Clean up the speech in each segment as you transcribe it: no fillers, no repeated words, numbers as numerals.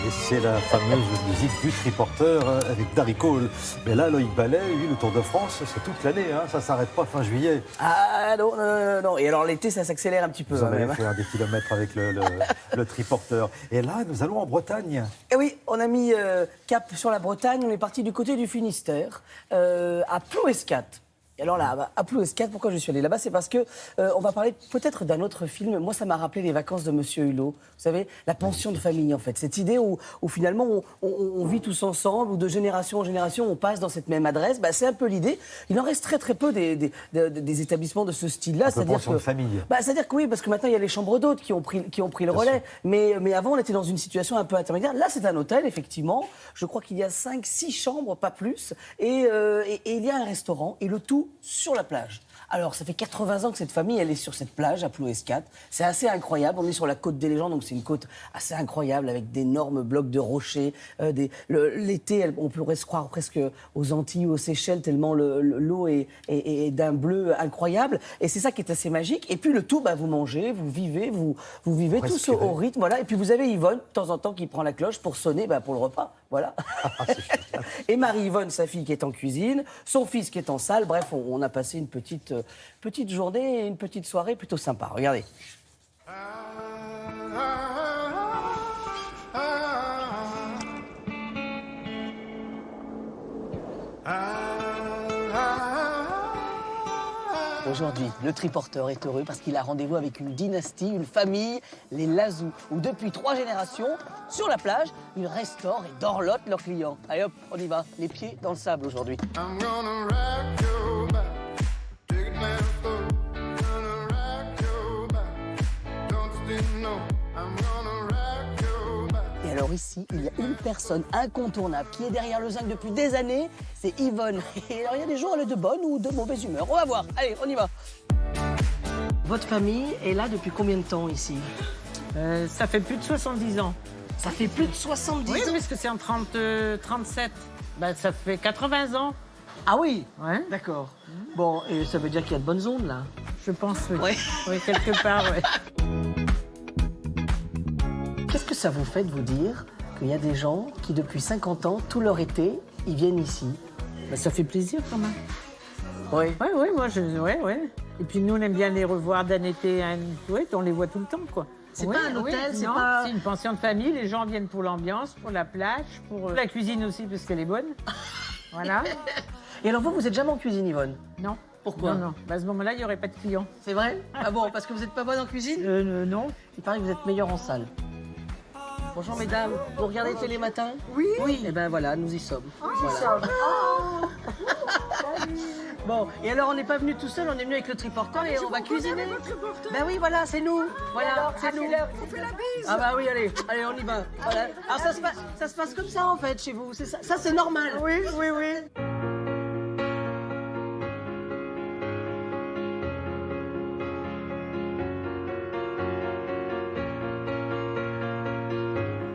Et c'est la fameuse musique du triporteur avec Darry Cole. Mais là, Loïc Ballet, lui, le Tour de France, c'est toute l'année, hein, ça ne s'arrête pas fin juillet. Ah non, non. Et alors l'été, ça s'accélère un petit peu. Vous en avez même. fait des kilomètres avec le triporteur. Et là, nous allons en Bretagne. Et oui, on a mis cap sur la Bretagne, on est parti du côté du Finistère, à Plouescat. Et alors là, à Plouescat, pourquoi je suis allée là-bas? C'est parce que on va parler peut-être d'un autre film. Moi, ça m'a rappelé les vacances de Monsieur Hulot. Vous savez, la pension de famille, en fait. Cette idée où finalement, on vit tous ensemble, où de génération en génération, on passe dans cette même adresse. Bah, c'est un peu l'idée. Il en reste très peu des établissements de ce style-là. C'est-à-dire pension de famille. Bah, c'est-à-dire que oui, parce que maintenant, il y a les chambres d'hôtes qui ont pris le relais. Mais avant, on était dans une situation un peu intermédiaire. Là, c'est un hôtel, effectivement. Je crois qu'il y a 5-6 chambres, pas plus. Et il y a un restaurant. Et le tout sur la plage. Alors, ça fait 80 ans que cette famille, elle est sur cette plage à Plouescat. C'est assez incroyable. On est sur la côte des légendes, donc c'est une côte assez incroyable avec d'énormes blocs de rochers. L'été, on pourrait se croire presque aux Antilles ou aux Seychelles, tellement l'eau est d'un bleu incroyable. Et c'est ça qui est assez magique. Et puis le tout, bah, vous mangez, vous vivez tous au rythme. Voilà. Et puis vous avez Yvonne, de temps en temps, qui prend la cloche pour sonner pour le repas. Voilà. Et Marie-Yvonne, sa fille, qui est en cuisine, son fils qui est en salle. Bref, on a passé une petite journée et une petite soirée plutôt sympa. Regardez. Aujourd'hui, le triporteur est heureux parce qu'il a rendez-vous avec une dynastie, une famille, les Lazou, où depuis 3 générations, sur la plage, ils restaurent et dorlotent leurs clients. Allez hop, on y va, les pieds dans le sable aujourd'hui. Et alors ici, il y a une personne incontournable qui est derrière le zinc depuis des années, c'est Yvonne. Et alors il y a des jours, elle est de bonne ou de mauvaise humeur. On va voir, allez, on y va. Votre famille est là depuis combien de temps ici? Ça fait plus de 70 ans. Ça fait plus de 70 Oui, ans. parce que c'est en 37. Ben, ça fait 80 ans. Ah oui, Ouais. d'accord. Bon, et ça veut dire qu'il y a de bonnes ondes là. Je pense, oui. Ouais. Oui, quelque part, oui. Qu'est-ce que ça vous fait de vous dire qu'il y a des gens qui, depuis 50 ans, tout leur été, ils viennent ici? Ben, ça fait plaisir quand même. Oui. Oui, oui, moi, ouais. Et puis nous, on aime bien les revoir d'un été à un... Oui, on les voit tout le temps, quoi. C'est Oui, pas un hôtel, oui, c'est non, pas... C'est une pension de famille, les gens viennent pour l'ambiance, pour la plage, pour la cuisine aussi, parce qu'elle est bonne. Voilà. Et alors vous êtes jamais en cuisine, Yvonne? Non. Pourquoi? Non. Ben, à ce moment-là, il n'y aurait pas de clients. C'est vrai? Ah bon, parce que vous n'êtes pas bonne en cuisine? Non. Il paraît que vous êtes meilleure en salle. Bonjour mesdames, vous regardez Télé Matin? Oui. Oui. Et ben voilà, nous y sommes. Voilà. Bon, et alors on n'est pas venu tout seul, on est venu avec le triporteur et on va cuisiner. Ben oui, voilà, c'est nous. Voilà, c'est nous. On fait la bise. Ah bah oui, allez, on y va. Voilà. Alors ça se passe comme ça en fait chez vous, c'est ça, c'est normal. Oui.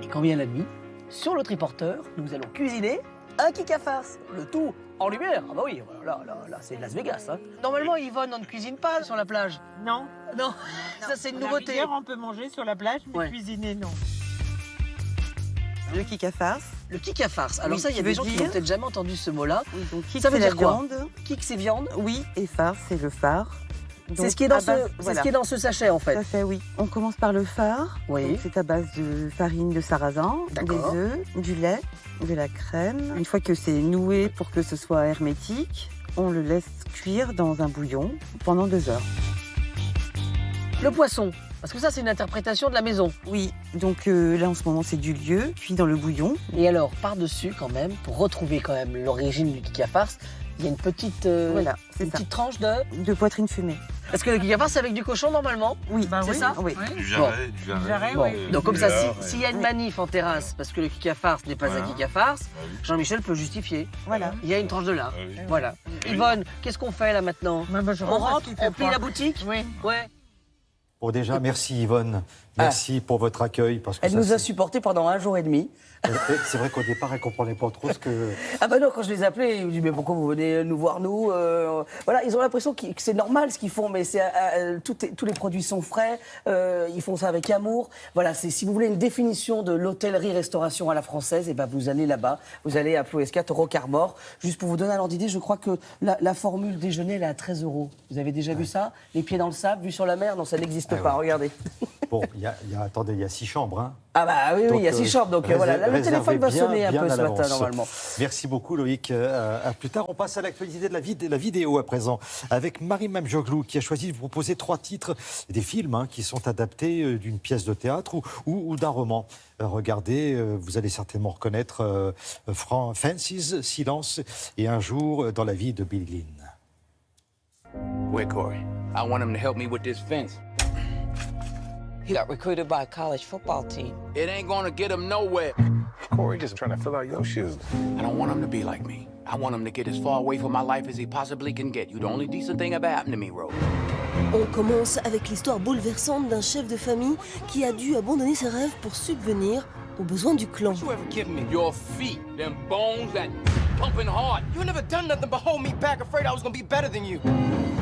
Et quand vient la nuit, sur le triporteur, nous allons cuisiner un kick à farce. Le tout en lumière. Ah bah oui, là, c'est Las Vegas. Hein. Normalement, Yvonne, on ne cuisine pas sur la plage. Non. Non, ça c'est une La nouveauté. rivière, on peut manger sur la plage, mais Ouais. cuisiner, non. Le kick à farce. Le kick à farce. Alors Oui, ça, il y a tu des veux gens qui dire n'ont peut-être jamais entendu ce mot-là. Oui, donc kick, Ça veut c'est dire la quoi? viande. Kick, c'est viande. Oui, et farce, c'est le phare. C'est Donc, ce qui est dans à base- c'est voilà. ce qui est dans ce sachet en Tout fait. à fait, oui. On commence par le phare. Oui. Donc, c'est à base de farine de sarrasin, des D'accord. œufs, du lait, de la crème. Une fois que c'est noué pour que ce soit hermétique, on le laisse cuire dans un bouillon pendant 2 heures. Le poisson. Parce que ça, c'est une interprétation de la maison. Oui, donc là en ce moment c'est du lieu, cuit dans le bouillon. Et alors, par-dessus, quand même, pour retrouver quand même l'origine du kick à farce, il y a une petite, Voilà, c'est une ça. petite tranche de... De poitrine fumée. Parce que le kick à farce, c'est avec du cochon normalement. Oui, Bah C'est oui. ça? Oui. Du jarret, du jarret. jarret, Bon, oui. donc comme ça, Bizarre, s'il y a une manif en terrasse, parce que le kick à farce n'est pas Voilà. un kick à farce, Ah oui. Jean-Michel peut justifier. Voilà. Il y a une tranche de là. Ah oui. Voilà. Yvonne, qu'est-ce qu'on fait là maintenant? Moi, je On rentre, parce qu'il fait on plie froid. la boutique? Oui. Ouais. Bon, déjà, merci Yvonne. Merci pour votre accueil. Parce que Elle nous a supportés pendant 1 jour et demi. C'est vrai qu'au départ, elle ne comprenait pas trop ce que... Ah bah non, quand je les appelais, ils me disaient mais pourquoi vous venez nous voir nous Voilà, ils ont l'impression que c'est normal ce qu'ils font, mais tous les produits sont frais, ils font ça avec amour. Voilà, si vous voulez une définition de l'hôtellerie-restauration à la française, et ben vous allez là-bas, vous allez à Plouescat, Rocarbore. Juste pour vous donner un ordre d'idée, je crois que la formule déjeuner, elle est à 13 €. Vous avez déjà vu ça? Les pieds dans le sable, vue sur la mer? Non, ça n'existe pas, regardez. Bon, attendez, il y a 6 chambres, hein. Ah bah oui, il y a 6 chambres, donc voilà, le téléphone va sonner un peu ce matin, normalement. Merci beaucoup, Loïc. À plus tard, on passe à l'actualité de la vidéo à présent, avec Marie Mamjoglou, qui a choisi de vous proposer 3 titres, des films qui sont adaptés d'une pièce de théâtre ou d'un roman. Regardez, vous allez certainement reconnaître Fences, Silence, et Un jour dans la vie de Billy Lynn. Where Corey? I want him to help me with this fence. He got recruited by a college football team. It ain't gonna get him nowhere. Corey just trying to fill out your shoes. I don't want him to be like me. I want him to get as far away from my life as he possibly can get. You're the only decent thing ever happened to me, Rose. On commence avec l'histoire bouleversante d'un chef de famille qui a dû abandonner ses rêves pour subvenir aux besoins du clan. You ever give me your feet, them bones that pumping hard? You never done nothing but hold me back, afraid I was gonna be better than you.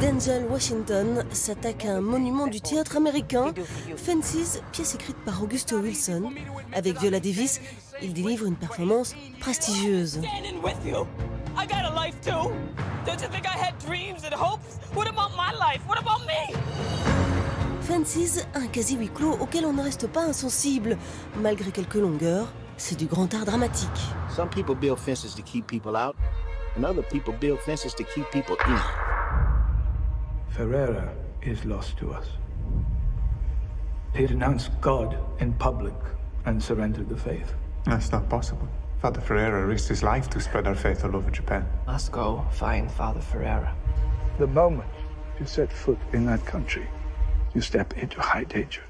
Denzel Washington s'attaque à un monument du théâtre américain, Fences, pièce écrite par Augusto Wilson. Avec Viola Davis, il délivre une performance prestigieuse. Standing with you. I got a life too. Don't you think I had dreams and hopes? What about my life? What about me? Fences, un quasi huis clos auquel on ne reste pas insensible. Malgré quelques longueurs, c'est du grand art dramatique. Some people build fences to keep people out, and other people build fences to keep people in. Ferreira is lost to us. He renounced God in public and surrendered the faith. That's not possible. Father Ferreira risked his life to spread our faith all over Japan. Let's go find Father Ferreira. The moment you set foot in that country, you step into high danger.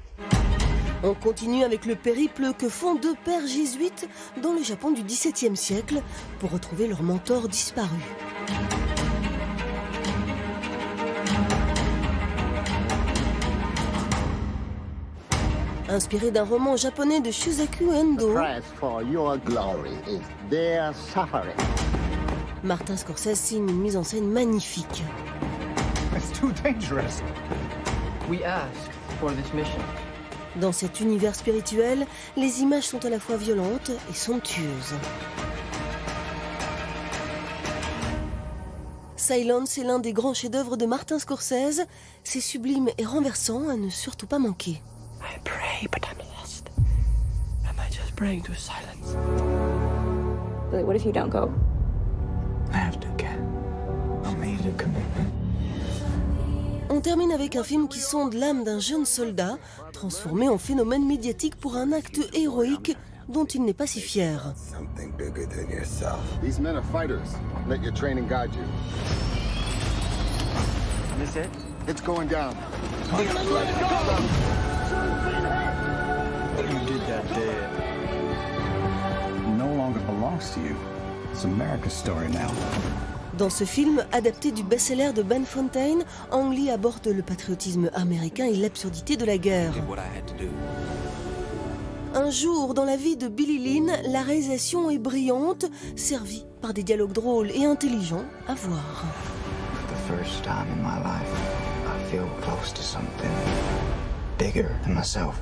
On continue avec le périple que font 2 pères jésuites dans le Japon du XVIIe siècle pour retrouver leur mentor disparu. Inspiré d'un roman japonais de Shusaku Endo, Martin Scorsese signe une mise en scène magnifique. It's too dangerous. We asked for this mission. Dans cet univers spirituel, les images sont à la fois violentes et somptueuses. Silence est l'un des grands chefs-d'œuvre de Martin Scorsese. C'est sublime et renversant à ne surtout pas manquer. I pray, but I'm lost. Am I just praying to silence? But what if you don't go? I have to get. I made a commitment. On termine avec un film qui sonde l'âme d'un jeune soldat, transformé en phénomène médiatique pour un acte héroïque dont il n'est pas si fier. Something bigger than yourself. These men are fighters. Let your training guide you. Is it? It's going down. What you did that day no longer belongs to you. It's America's story now. Dans ce film, adapté du best-seller de Ben Fontaine, Ang Lee aborde le patriotisme américain et l'absurdité de la guerre. Un jour, dans la vie de Billy Lynn, la réalisation est brillante, servie par des dialogues drôles et intelligents à voir. The first time in my life, I feel close to something bigger than myself.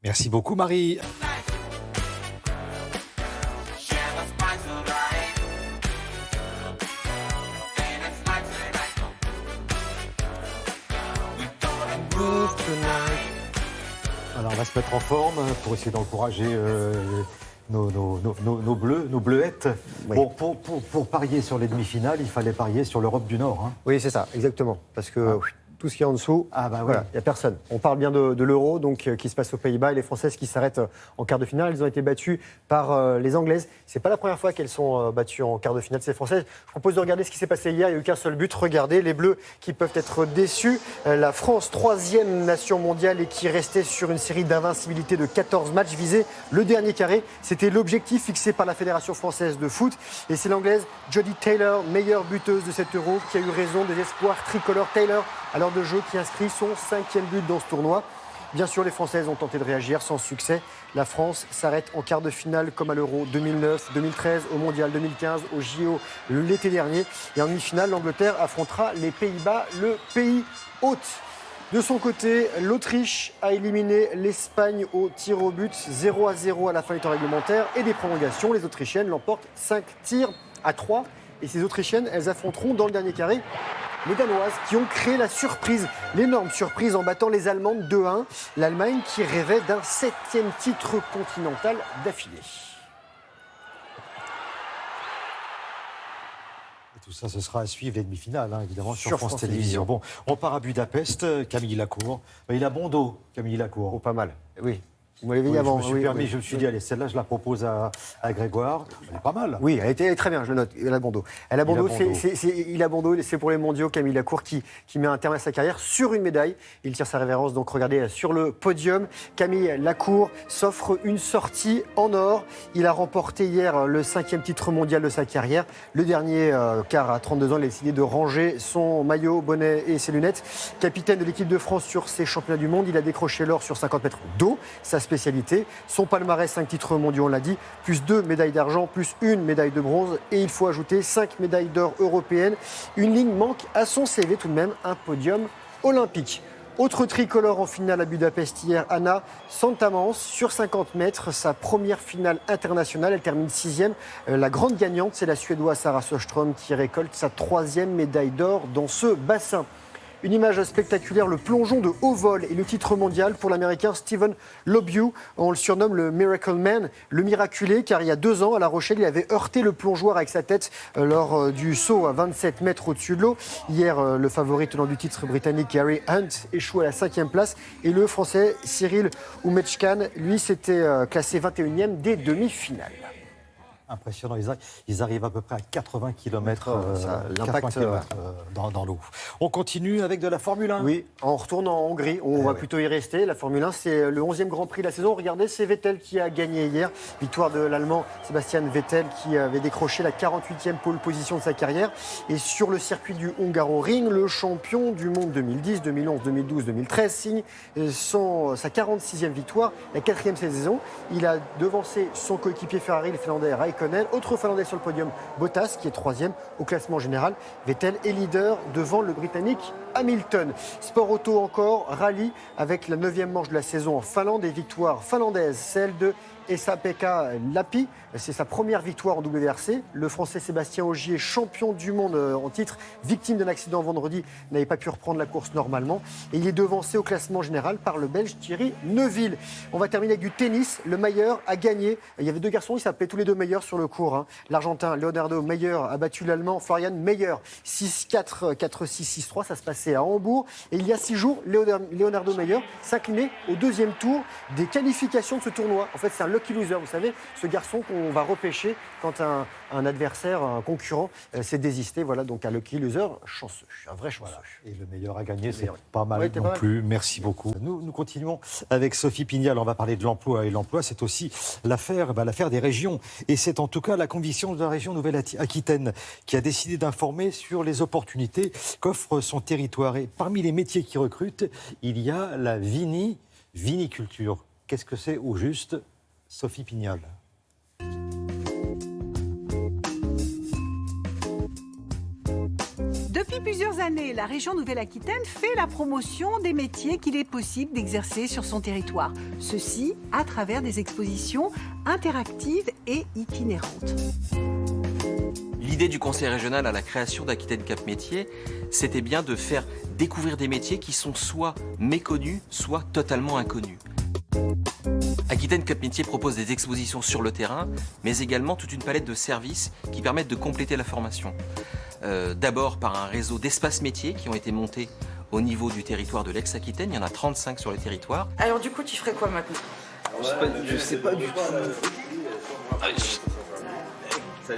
Merci beaucoup, Marie. Alors, on va se mettre en forme pour essayer d'encourager nos bleus, nos bleuettes. Oui. Bon, pour parier sur les demi-finales, il fallait parier sur l'Europe du Nord. Hein. Oui, c'est ça, exactement. Parce que tout ce qui est en dessous, voilà, il n'y a personne. On parle bien de l'Euro, donc qui se passe aux Pays-Bas, et les Françaises qui s'arrêtent en quart de finale. Elles ont été battues par les Anglaises. C'est pas la première fois qu'elles sont battues en quart de finale, ces Françaises. Je propose de regarder ce qui s'est passé hier. Il n'y a eu qu'un seul but. Regardez, les Bleus qui peuvent être déçus. La France, 3e nation mondiale et qui restait sur une série d'invincibilité de 14 matchs, visait le dernier carré. C'était l'objectif fixé par la Fédération française de foot. Et c'est l'Anglaise Jodie Taylor, meilleure buteuse de cet Euro, qui a eu raison des espoirs tricolores. Taylor, à l'heure de jeu qui inscrit son 5e but dans ce tournoi. Bien sûr, les Françaises ont tenté de réagir sans succès. La France s'arrête en quart de finale comme à l'Euro 2009, 2013, au Mondial 2015, au JO l'été dernier. Et en demi-finale, l'Angleterre affrontera les Pays-Bas, le pays hôte. De son côté, l'Autriche a éliminé l'Espagne au tir au but, 0-0 à la fin du temps réglementaire et des prolongations. Les Autrichiennes l'emportent 5-3. Et ces Autrichiennes, elles affronteront dans le dernier carré les Danoises qui ont créé la surprise, l'énorme surprise en battant les Allemandes 2-1. L'Allemagne qui rêvait d'un 7e titre continental d'affilée. Tout ça, ce sera à suivre les demi-finales, évidemment, sur France Télévisions. Bon, on part à Budapest. Camille Lacour. Il a bon dos, Camille Lacour. Oh, pas mal, oui. Vous l'avez vu avant. Je me suis dit, allez, celle-là, je la propose à Grégoire. Elle est pas mal. Oui, elle était très bien, je le note. Elle a bon dos. Il a bon dos, c'est pour les mondiaux. Camille Lacour qui met un terme à sa carrière sur une médaille. Il tire sa révérence, donc regardez sur le podium. Camille Lacour s'offre une sortie en or. Il a remporté hier le 5e titre mondial de sa carrière. Le dernier, car à 32 ans, il a décidé de ranger son maillot, bonnet et ses lunettes. Capitaine de l'équipe de France sur ces championnats du monde, il a décroché l'or sur 50 mètres d'eau. Sa spécialité. Son palmarès, 5 titres mondiaux, on l'a dit, plus 2 médailles d'argent, plus 1 médaille de bronze. Et il faut ajouter 5 médailles d'or européennes. Une ligne manque à son CV tout de même, un podium olympique. Autre tricolore en finale à Budapest hier, Anna Santamans sur 50 mètres, sa première finale internationale, elle termine 6e. La grande gagnante, c'est la Suédoise Sarah Sjöström qui récolte sa 3e médaille d'or dans ce bassin. Une image spectaculaire, le plongeon de haut vol et le titre mondial pour l'Américain Steven Lobue. On le surnomme le Miracle Man, le miraculé, car il y a 2 ans, à La Rochelle, il avait heurté le plongeoir avec sa tête lors du saut à 27 mètres au-dessus de l'eau. Hier, le favori tenant du titre britannique, Gary Hunt, échoue à la 5e place. Et le Français Cyril Oumechkan, lui, s'était classé 21e des demi-finales. Impressionnant, ils arrivent à peu près à 80 km, dans l'eau. On continue avec de la Formule 1. Oui, en retournant en Hongrie, on va plutôt y rester. La Formule 1, c'est le 11e Grand Prix de la saison. Regardez, c'est Vettel qui a gagné hier. Victoire de l'Allemand Sebastian Vettel qui avait décroché la 48e pole position de sa carrière. Et sur le circuit du Hungaroring, le champion du monde 2010, 2011, 2012, 2013 signe sa 46e victoire, la 4e saison. Il a devancé son coéquipier Ferrari, le Finlandais Raikkonen. Autre Finlandais sur le podium, Bottas, qui est 3e au classement général. Vettel est leader devant le Britannique Hamilton. Sport auto encore, rallye avec la 9e manche de la saison en Finlande et victoire finlandaise, celle de Esa-Pekka Lappi. C'est sa première victoire en WRC. Le Français Sébastien Ogier, champion du monde en titre, victime d'un accident vendredi, n'avait pas pu reprendre la course normalement. Et il est devancé au classement général par le Belge Thierry Neuville. On va terminer avec du tennis. Le Meyer a gagné. Il y avait 2 garçons, ils s'appelaient tous les 2 Meyer sur le cours. L'Argentin Leonardo Meyer a battu l'Allemand Florian Meyer. 6-4, 4-6, 6-3. Ça se passait à Hambourg. Et il y a 6 jours, Leonardo Meyer s'inclinait au 2e tour des qualifications de ce tournoi. En fait, c'est un lucky loser, vous savez, ce garçon qu'on va repêcher quand un adversaire, un concurrent s'est désisté. Voilà, donc un lucky loser chanceux, un vrai chanceux. Voilà. Et le meilleur à gagner, c'est pas mal non plus. Merci beaucoup. Nous continuons avec Sophie Pignal. On va parler de l'emploi. Et l'emploi, c'est aussi l'affaire des régions. Et c'est en tout cas la conviction de la région Nouvelle-Aquitaine qui a décidé d'informer sur les opportunités qu'offre son territoire. Et parmi les métiers qui recrutent, il y a la viniculture. Qu'est-ce que c'est au juste ? Sophie Pignal. Depuis plusieurs années, la région Nouvelle-Aquitaine fait la promotion des métiers qu'il est possible d'exercer sur son territoire. Ceci à travers des expositions interactives et itinérantes. L'idée du conseil régional à la création d'Aquitaine Cap Métiers, c'était bien de faire découvrir des métiers qui sont soit méconnus, soit totalement inconnus. Aquitaine Cap Métiers propose des expositions sur le terrain, mais également toute une palette de services qui permettent de compléter la formation. D'abord par un réseau d'espaces métiers qui ont été montés au niveau du territoire de l'ex-Aquitaine. Il y en a 35 sur le territoire. Alors du coup, tu ferais quoi maintenant ? Je sais pas du tout.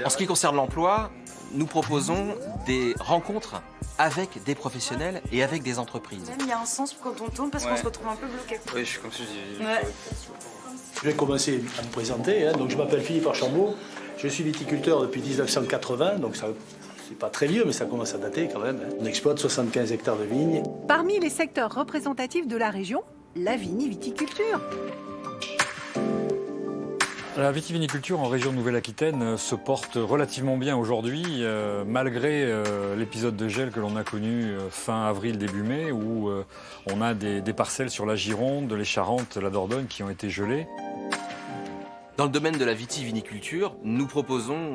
En ce qui concerne l'emploi, nous proposons des rencontres avec des professionnels et avec des entreprises. Il y a un sens quand on tourne parce qu'on se retrouve un peu bloqué. Oui, je suis comme ça. Je vais commencer à me présenter. Donc je m'appelle Philippe Archambault. Je suis viticulteur depuis 1980, donc ça C'est pas très vieux, mais ça commence à dater quand même. On exploite 75 hectares de vignes. Parmi les secteurs représentatifs de la région, la viticulture. La vitiviniculture en région Nouvelle-Aquitaine se porte relativement bien aujourd'hui, malgré l'épisode de gel que l'on a connu fin avril, début mai, où on a des parcelles sur la Gironde, les Charentes, la Dordogne qui ont été gelées. Dans le domaine de la vitiviniculture, nous proposons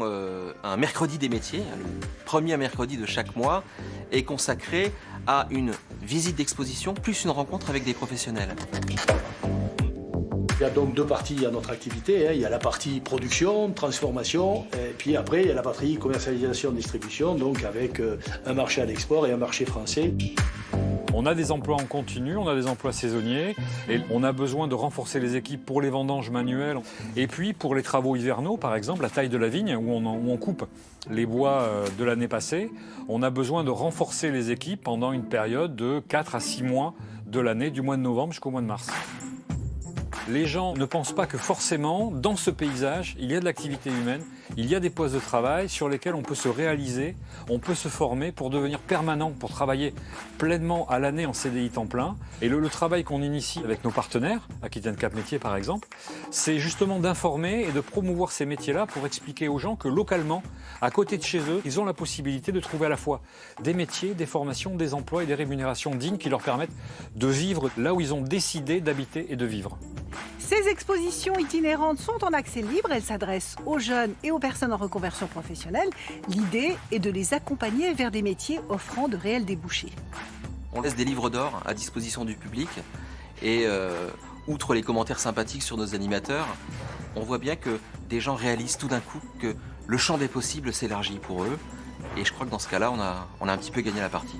un mercredi des métiers, le premier mercredi de chaque mois, est consacré à une visite d'exposition plus une rencontre avec des professionnels. Il y a donc deux parties à notre activité. Il y a la partie production, transformation, et puis après il y a la partie commercialisation, distribution, donc avec un marché à l'export et un marché français. On a des emplois en continu, on a des emplois saisonniers et on a besoin de renforcer les équipes pour les vendanges manuelles. Et puis pour les travaux hivernaux, par exemple, la taille de la vigne, où on coupe les bois de l'année passée, on a besoin de renforcer les équipes pendant une période de 4 à 6 mois de l'année, du mois de novembre jusqu'au mois de mars. Les gens ne pensent pas que forcément, dans ce paysage, il y a de l'activité humaine, il y a des postes de travail sur lesquels on peut se réaliser, on peut se former pour devenir permanent, pour travailler pleinement à l'année en CDI temps plein. Et le travail qu'on initie avec nos partenaires, Aquitaine Cap Métiers par exemple, c'est justement d'informer et de promouvoir ces métiers-là pour expliquer aux gens que localement, à côté de chez eux, ils ont la possibilité de trouver à la fois des métiers, des formations, des emplois et des rémunérations dignes qui leur permettent de vivre là où ils ont décidé d'habiter et de vivre. Ces expositions itinérantes sont en accès libre. Elles s'adressent aux jeunes et aux personnes en reconversion professionnelle. L'idée est de les accompagner vers des métiers offrant de réels débouchés. On laisse des livres d'or à disposition du public et outre les commentaires sympathiques sur nos animateurs, on voit bien que des gens réalisent tout d'un coup que le champ des possibles s'élargit pour eux. Et je crois que dans ce cas-là, on a un petit peu gagné la partie.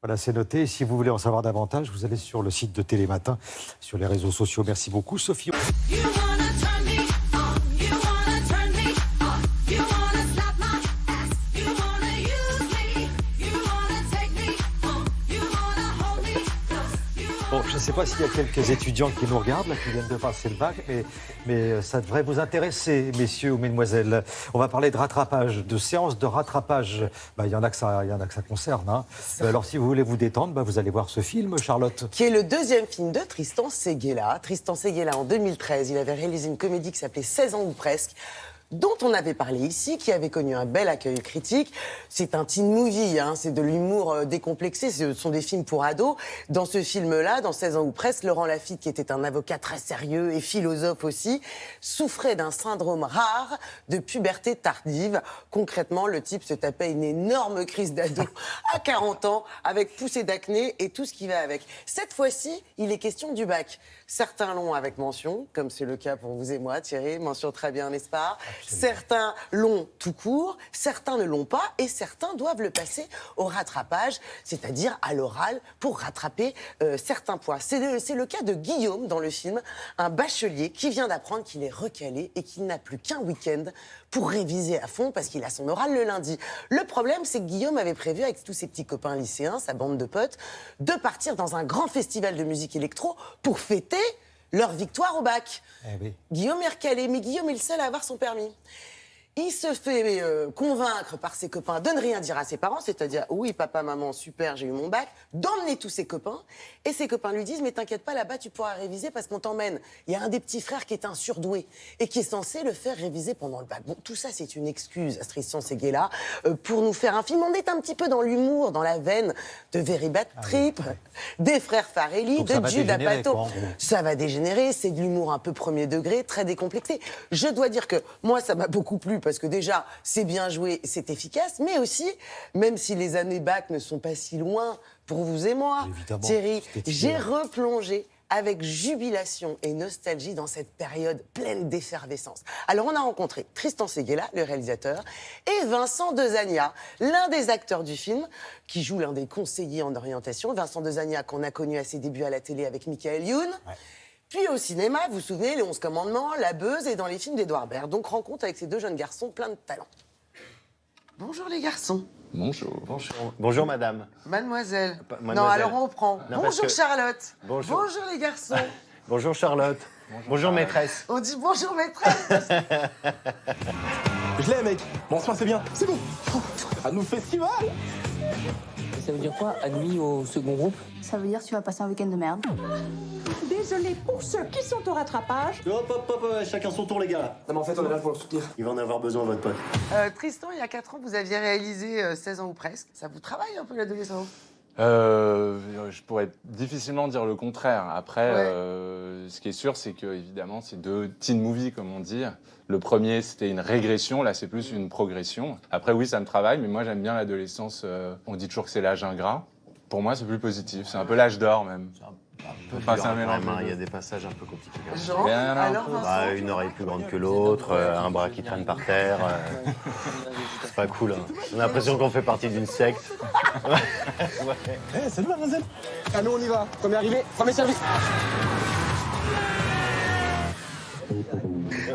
Voilà, c'est noté. Si vous voulez en savoir davantage, vous allez sur le site de Télématin, sur les réseaux sociaux. Merci beaucoup, Sophie. Bon, je ne sais pas s'il y a quelques étudiants qui nous regardent, là, qui viennent de passer le bac, mais ça devrait vous intéresser, messieurs ou mesdemoiselles. On va parler de rattrapage, de séances de rattrapage. Il y en a que ça concerne. Hein. Alors, si vous voulez vous détendre, vous allez voir ce film, Charlotte. Qui est le deuxième film de Tristan Seguela. Tristan Seguela, en 2013, il avait réalisé une comédie qui s'appelait 16 ans ou presque, dont on avait parlé ici, qui avait connu un bel accueil critique. C'est un teen movie, hein, c'est de l'humour décomplexé, ce sont des films pour ados. Dans ce film-là, dans 16 ans ou presque, Laurent Lafitte, qui était un avocat très sérieux et philosophe aussi, souffrait d'un syndrome rare de puberté tardive. Concrètement, le type se tapait une énorme crise d'ado à 40 ans, avec poussée d'acné et tout ce qui va avec. Cette fois-ci, il est question du bac. Certains l'ont avec mention, comme c'est le cas pour vous et moi, Thierry, mention très bien, n'est-ce pas ? Certains l'ont tout court, certains ne l'ont pas et certains doivent le passer au rattrapage, c'est-à-dire à l'oral pour rattraper certains points. C'est le cas de Guillaume dans le film, un bachelier qui vient d'apprendre qu'il est recalé et qu'il n'a plus qu'un week-end pour réviser à fond parce qu'il a son oral le lundi. Le problème, c'est que Guillaume avait prévu avec tous ses petits copains lycéens, sa bande de potes, de partir dans un grand festival de musique électro pour fêter leur victoire au bac. Oui. Guillaume est recalé, mais Guillaume est le seul à avoir son permis. Il se fait convaincre par ses copains de ne rien dire à ses parents, c'est-à-dire « Oui, papa, maman, super, j'ai eu mon bac », d'emmener tous ses copains. Et ses copains lui disent « Mais t'inquiète pas, là-bas, tu pourras réviser parce qu'on t'emmène. Il y a un des petits frères qui est un surdoué et qui est censé le faire réviser pendant le bac. » Bon, tout ça, c'est une excuse à Tristan Seguela pour nous faire un film. On est un petit peu dans l'humour, dans la veine de Very Bad Trip, des frères Farelli, de Judd Apatow. Ça va dégénérer, c'est de l'humour un peu premier degré, très décomplexé. Je dois dire que moi, ça m'a beaucoup plu parce que déjà, c'est bien joué, c'est efficace, mais aussi, même si les années bac ne sont pas si loin pour vous et moi, évidemment, Thierry, j'ai replongé avec jubilation et nostalgie dans cette période pleine d'effervescence. Alors, on a rencontré Tristan Seguela, le réalisateur, et Vincent Dezania, l'un des acteurs du film, qui joue l'un des conseillers en orientation. Vincent Dezania, qu'on a connu à ses débuts à la télé avec Michael Youn. Ouais. Puis au cinéma, vous vous souvenez, Les 11 Commandements, La Beuse et dans les films d'Edouard Baird. Donc rencontre avec ces deux jeunes garçons pleins de talent. Bonjour les garçons. Bonjour. Bonjour. Bonjour madame. Mademoiselle. Mademoiselle. Non, alors on reprend. Non, bonjour que... Charlotte. Bonjour. Bonjour les garçons. Bonjour Charlotte. Bonjour maîtresse. On dit bonjour maîtresse. Je l'ai, mec. Bon, c'est bien. C'est bon. À nous festival. Ça veut dire quoi, admis au second groupe? Ça veut dire que tu vas passer un week-end de merde. Désolé pour ceux qui sont au rattrapage. Hop, chacun son tour, les gars. Non, mais en fait, on est là pour le soutenir. Il va en avoir besoin, votre pote. Tristan, il y a 4 ans, vous aviez réalisé 16 ans ou presque. Ça vous travaille un peu l'adolescence? Je pourrais difficilement dire le contraire. Après, ce qui est sûr, c'est que évidemment, c'est 2 teen movies, comme on dit. Le premier, c'était une régression. Là, c'est plus une progression. Après, oui, ça me travaille, mais moi, j'aime bien l'adolescence. On dit toujours que c'est l'âge ingrat. Pour moi, c'est plus positif. C'est un peu l'âge d'or, même. C'est un mélange. Il y a des passages un peu compliqués. Genre, alors, une oreille plus grande que l'autre, un bras qui traîne par terre. C'est pas cool. Hein. On a l'impression qu'on fait partie d'une secte. Salut, mademoiselle. Allons, on y va. Premier arrivé, premier servi.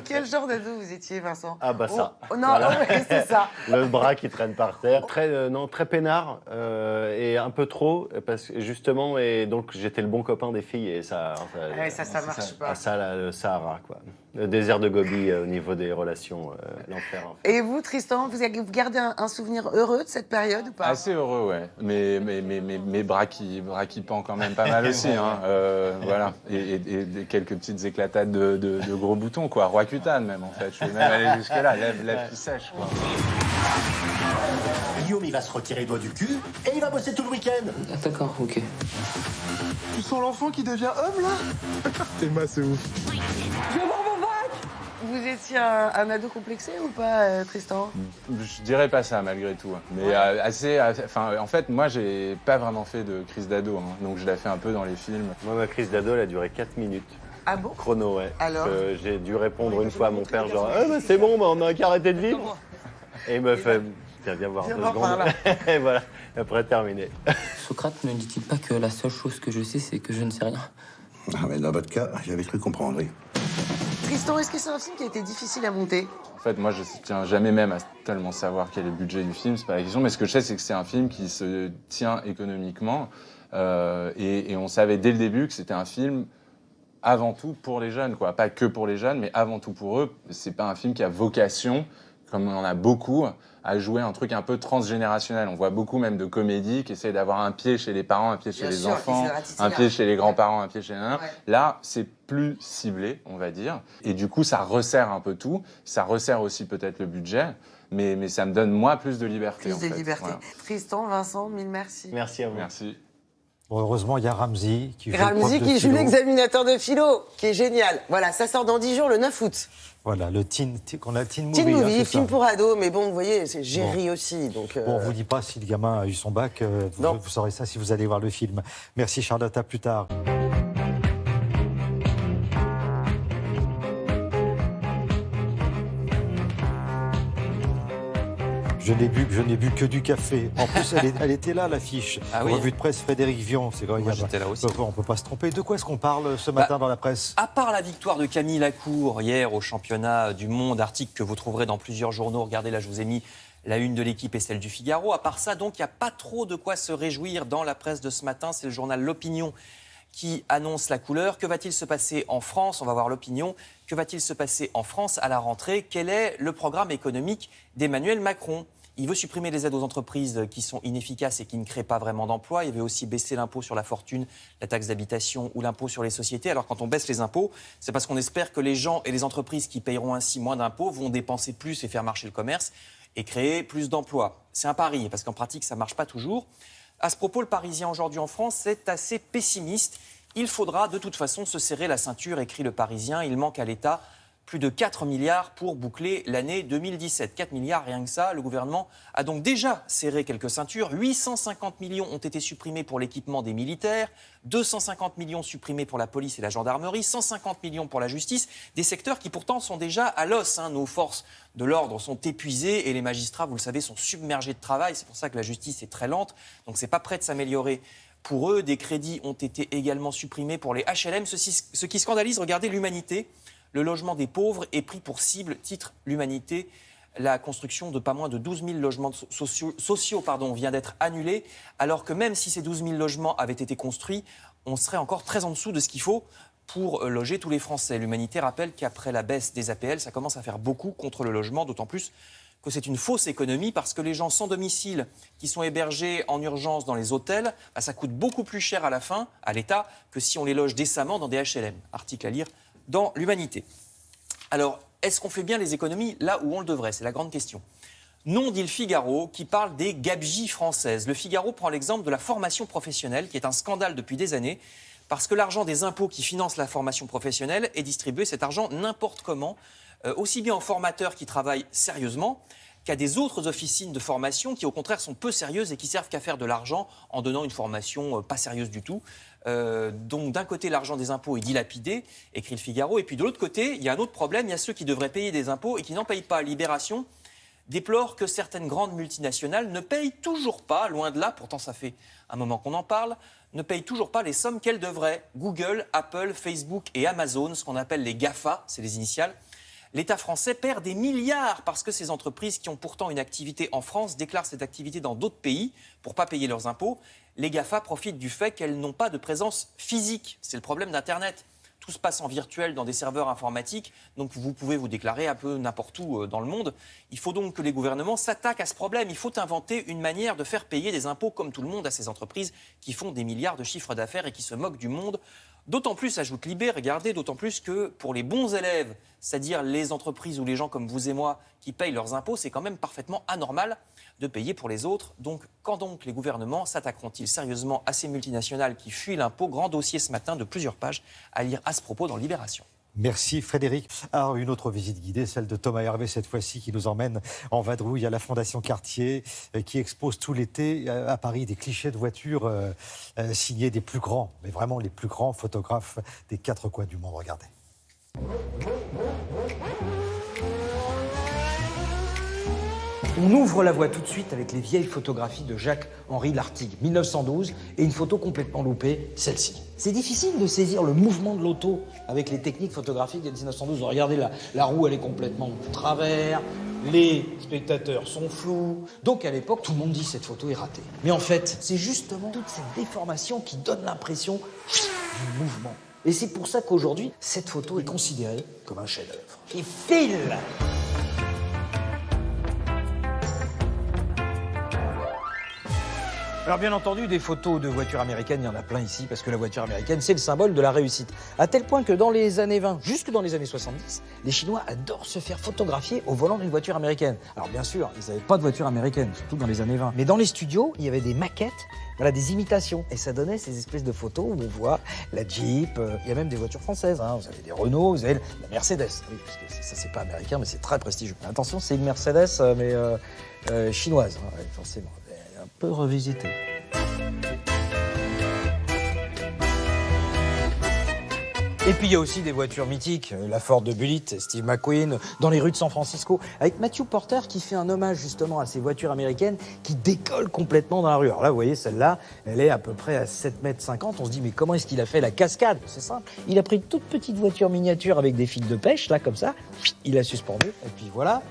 Quel genre d'ado vous étiez, Vincent? Ah bah ça. Oh, non, voilà. Ouais, c'est ça. Le bras qui traîne par terre. Très peinard et un peu trop, parce que justement, et donc j'étais le bon copain des filles et ça marche pas. Ça, là, le Sahara, quoi. Le désert de Gobi au niveau des relations, l'enfer. En fait. Et vous, Tristan, vous gardez un souvenir heureux de cette période ou pas? Assez heureux, ouais. Mais bras qui pendent quand même pas mal aussi, hein. Voilà. Et quelques petites éclatades de gros boutons, quoi. Roi Cutane, même, en fait. Je suis même allé jusque-là. Lèvres qui sèchent, quoi. Guillaume, il va se retirer les doigts du cul et il va bosser tout le week-end. D'accord, ok. Tu sens l'enfant qui devient homme, là? T'es massé ouf. Je veux voir mon bac. Vous étiez un ado complexé ou pas, Tristan? Je dirais pas ça, malgré tout. Mais en fait, moi, j'ai pas vraiment fait de crise d'ado. Hein. Donc, je l'ai fait un peu dans les films. Moi, ma crise d'ado, elle a duré 4 minutes. Ah bon? Chrono, ouais. Alors j'ai dû répondre une fois à mon père, genre « c'est bon, on a qu'à arrêter de vivre !» Et il me fait « Tiens, viens voir 2 secondes. » Et voilà, après terminé. Socrate ne dit-il pas que la seule chose que je sais, c'est que je ne sais rien? Ah, mais dans votre cas, j'avais cru comprendre. Tristan, est-ce que c'est un film qui a été difficile à monter? En fait, moi, je tiens jamais même à tellement savoir quel est le budget du film, c'est pas la question. Mais ce que je sais, c'est que c'est un film qui se tient économiquement. Et on savait dès le début que c'était un film avant tout pour les jeunes, quoi. Pas que pour les jeunes, mais avant tout pour eux. C'est pas un film qui a vocation, comme on en a beaucoup, à jouer un truc un peu transgénérationnel. On voit beaucoup même de comédies qui essaient d'avoir un pied chez les parents, un pied chez les enfants, un pied chez les grands-parents, un pied chez les nains. Là, c'est plus ciblé, on va dire. Et du coup, ça resserre un peu tout. Ça resserre aussi peut-être le budget. Mais ça me donne, moi, plus de liberté. Plus de liberté. Voilà. Tristan, Vincent, mille merci. Merci à vous. Merci. Bon, heureusement, il y a Ramzi qui joue l'examinateur de philo, qui est génial. Voilà, ça sort dans 10 jours, le 9 août. Voilà, le teen movie. Teen movie, film pour ados, mais bon, vous voyez, j'ai ri aussi. Donc, Bon, on ne vous dit pas si le gamin a eu son bac, vous saurez ça si vous allez voir le film. Merci Charlotte, à plus tard. Je n'ai bu que du café. En plus, elle était là, l'affiche. Ah oui. Revue de presse, Frédéric Vion. C'est quand même. J'étais là aussi. On ne peut pas se tromper. De quoi est-ce qu'on parle ce matin dans la presse? À part la victoire de Camille Lacour hier au championnat du monde, article que vous trouverez dans plusieurs journaux. Regardez, là, je vous ai mis la une de l'Équipe et celle du Figaro. À part ça, donc, il n'y a pas trop de quoi se réjouir dans la presse de ce matin. C'est le journal L'Opinion qui annonce la couleur. Que va-t-il se passer en France? On va voir l'Opinion. Que va-t-il se passer en France à la rentrée? Quel est le programme économique d'Emmanuel Macron? Il veut supprimer les aides aux entreprises qui sont inefficaces et qui ne créent pas vraiment d'emplois. Il veut aussi baisser l'impôt sur la fortune, la taxe d'habitation ou l'impôt sur les sociétés. Alors quand on baisse les impôts, c'est parce qu'on espère que les gens et les entreprises qui payeront ainsi moins d'impôts vont dépenser plus et faire marcher le commerce et créer plus d'emplois. C'est un pari, parce qu'en pratique, ça ne marche pas toujours. À ce propos, le Parisien aujourd'hui en France est assez pessimiste. Il faudra de toute façon se serrer la ceinture, écrit le Parisien. Il manque à l'État plus de 4 milliards pour boucler l'année 2017. 4 milliards, rien que ça. Le gouvernement a donc déjà serré quelques ceintures. 850 millions ont été supprimés pour l'équipement des militaires, 250 millions supprimés pour la police et la gendarmerie, 150 millions pour la justice, des secteurs qui pourtant sont déjà à l'os. Nos forces de l'ordre sont épuisées et les magistrats, vous le savez, sont submergés de travail. C'est pour ça que la justice est très lente, donc c'est pas prêt de s'améliorer. Pour eux, des crédits ont été également supprimés pour les HLM. Ce qui scandalise, regardez l'Humanité. Le logement des pauvres est pris pour cible, titre l'Humanité. La construction de pas moins de 12 000 logements sociaux vient d'être annulée, alors que même si ces 12 000 logements avaient été construits, on serait encore très en dessous de ce qu'il faut pour loger tous les Français. L'Humanité rappelle qu'après la baisse des APL, ça commence à faire beaucoup contre le logement, d'autant plus que c'est une fausse économie parce que les gens sans domicile qui sont hébergés en urgence dans les hôtels, ça coûte beaucoup plus cher à la fin, à l'État, que si on les loge décemment dans des HLM. Article à lire dans l'Humanité. Alors, est-ce qu'on fait bien les économies là où on le devrait? C'est la grande question. Non, dit le Figaro, qui parle des gabegies françaises. Le Figaro prend l'exemple de la formation professionnelle, qui est un scandale depuis des années, parce que l'argent des impôts qui financent la formation professionnelle est distribué, cet argent, n'importe comment, aussi bien aux formateurs qui travaillent sérieusement qu'à des autres officines de formation qui, au contraire, sont peu sérieuses et qui servent qu'à faire de l'argent en donnant une formation pas sérieuse du tout. Donc, d'un côté, l'argent des impôts est dilapidé, écrit le Figaro, et puis de l'autre côté, il y a un autre problème, il y a ceux qui devraient payer des impôts et qui n'en payent pas. Libération déplore que certaines grandes multinationales ne payent toujours pas, loin de là, pourtant ça fait un moment qu'on en parle, ne payent toujours pas les sommes qu'elles devraient. Google, Apple, Facebook et Amazon, ce qu'on appelle les GAFA, c'est les initiales. L'État français perd des milliards parce que ces entreprises qui ont pourtant une activité en France déclarent cette activité dans d'autres pays pour ne pas payer leurs impôts. Les GAFA profitent du fait qu'elles n'ont pas de présence physique. C'est le problème d'Internet. Tout se passe en virtuel dans des serveurs informatiques, donc vous pouvez vous déclarer un peu n'importe où dans le monde. Il faut donc que les gouvernements s'attaquent à ce problème. Il faut inventer une manière de faire payer des impôts comme tout le monde à ces entreprises qui font des milliards de chiffres d'affaires et qui se moquent du monde. D'autant plus, ajoute Libé, regardez, d'autant plus que pour les bons élèves, c'est-à-dire les entreprises ou les gens comme vous et moi qui payent leurs impôts, c'est quand même parfaitement anormal de payer pour les autres. Donc, quand donc les gouvernements s'attaqueront-ils sérieusement à ces multinationales qui fuient l'impôt? Grand dossier ce matin de plusieurs pages à lire à ce propos dans Libération. Merci Frédéric. Alors une autre visite guidée, celle de Thomas Hervé cette fois-ci, qui nous emmène en vadrouille à la Fondation Cartier, qui expose tout l'été à Paris des clichés de voitures signés des plus grands, mais vraiment les plus grands photographes des quatre coins du monde. Regardez. On ouvre la voie tout de suite avec les vieilles photographies de Jacques-Henri Lartigue, 1912, et une photo complètement loupée, celle-ci. C'est difficile de saisir le mouvement de l'auto avec les techniques photographiques de 1912. Regardez, la roue, elle est complètement de travers, les spectateurs sont flous. Donc à l'époque, tout le monde dit cette photo est ratée. Mais en fait, c'est justement toute cette déformation qui donne l'impression du mouvement. Et c'est pour ça qu'aujourd'hui, cette photo est considérée comme un chef-d'œuvre. Qui file! Alors bien entendu, des photos de voitures américaines, il y en a plein ici, parce que la voiture américaine, c'est le symbole de la réussite. À tel point que dans les années 20, jusque dans les années 70, les Chinois adorent se faire photographier au volant d'une voiture américaine. Alors bien sûr, ils n'avaient pas de voiture américaine, surtout dans les années 20. Mais dans les studios, il y avait des maquettes, voilà, des imitations. Et ça donnait ces espèces de photos où on voit la Jeep, il y a même des voitures françaises. Hein. Vous avez des Renault, vous avez la Mercedes. Oui, parce que ça, c'est pas américain, mais c'est très prestigieux. Attention, c'est une Mercedes, mais chinoise, hein, forcément. Un peu revisité. Et puis il y a aussi des voitures mythiques, la Ford de Bullitt, Steve McQueen, dans les rues de San Francisco, avec Matthew Porter qui fait un hommage justement à ces voitures américaines qui décollent complètement dans la rue. Alors là, vous voyez, celle-là, elle est à peu près à 7,50 m. On se dit, mais comment est-ce qu'il a fait la cascade? C'est simple. Il a pris une toute petite voiture miniature avec des fils de pêche, là, comme ça. Il l'a suspendue, et puis voilà.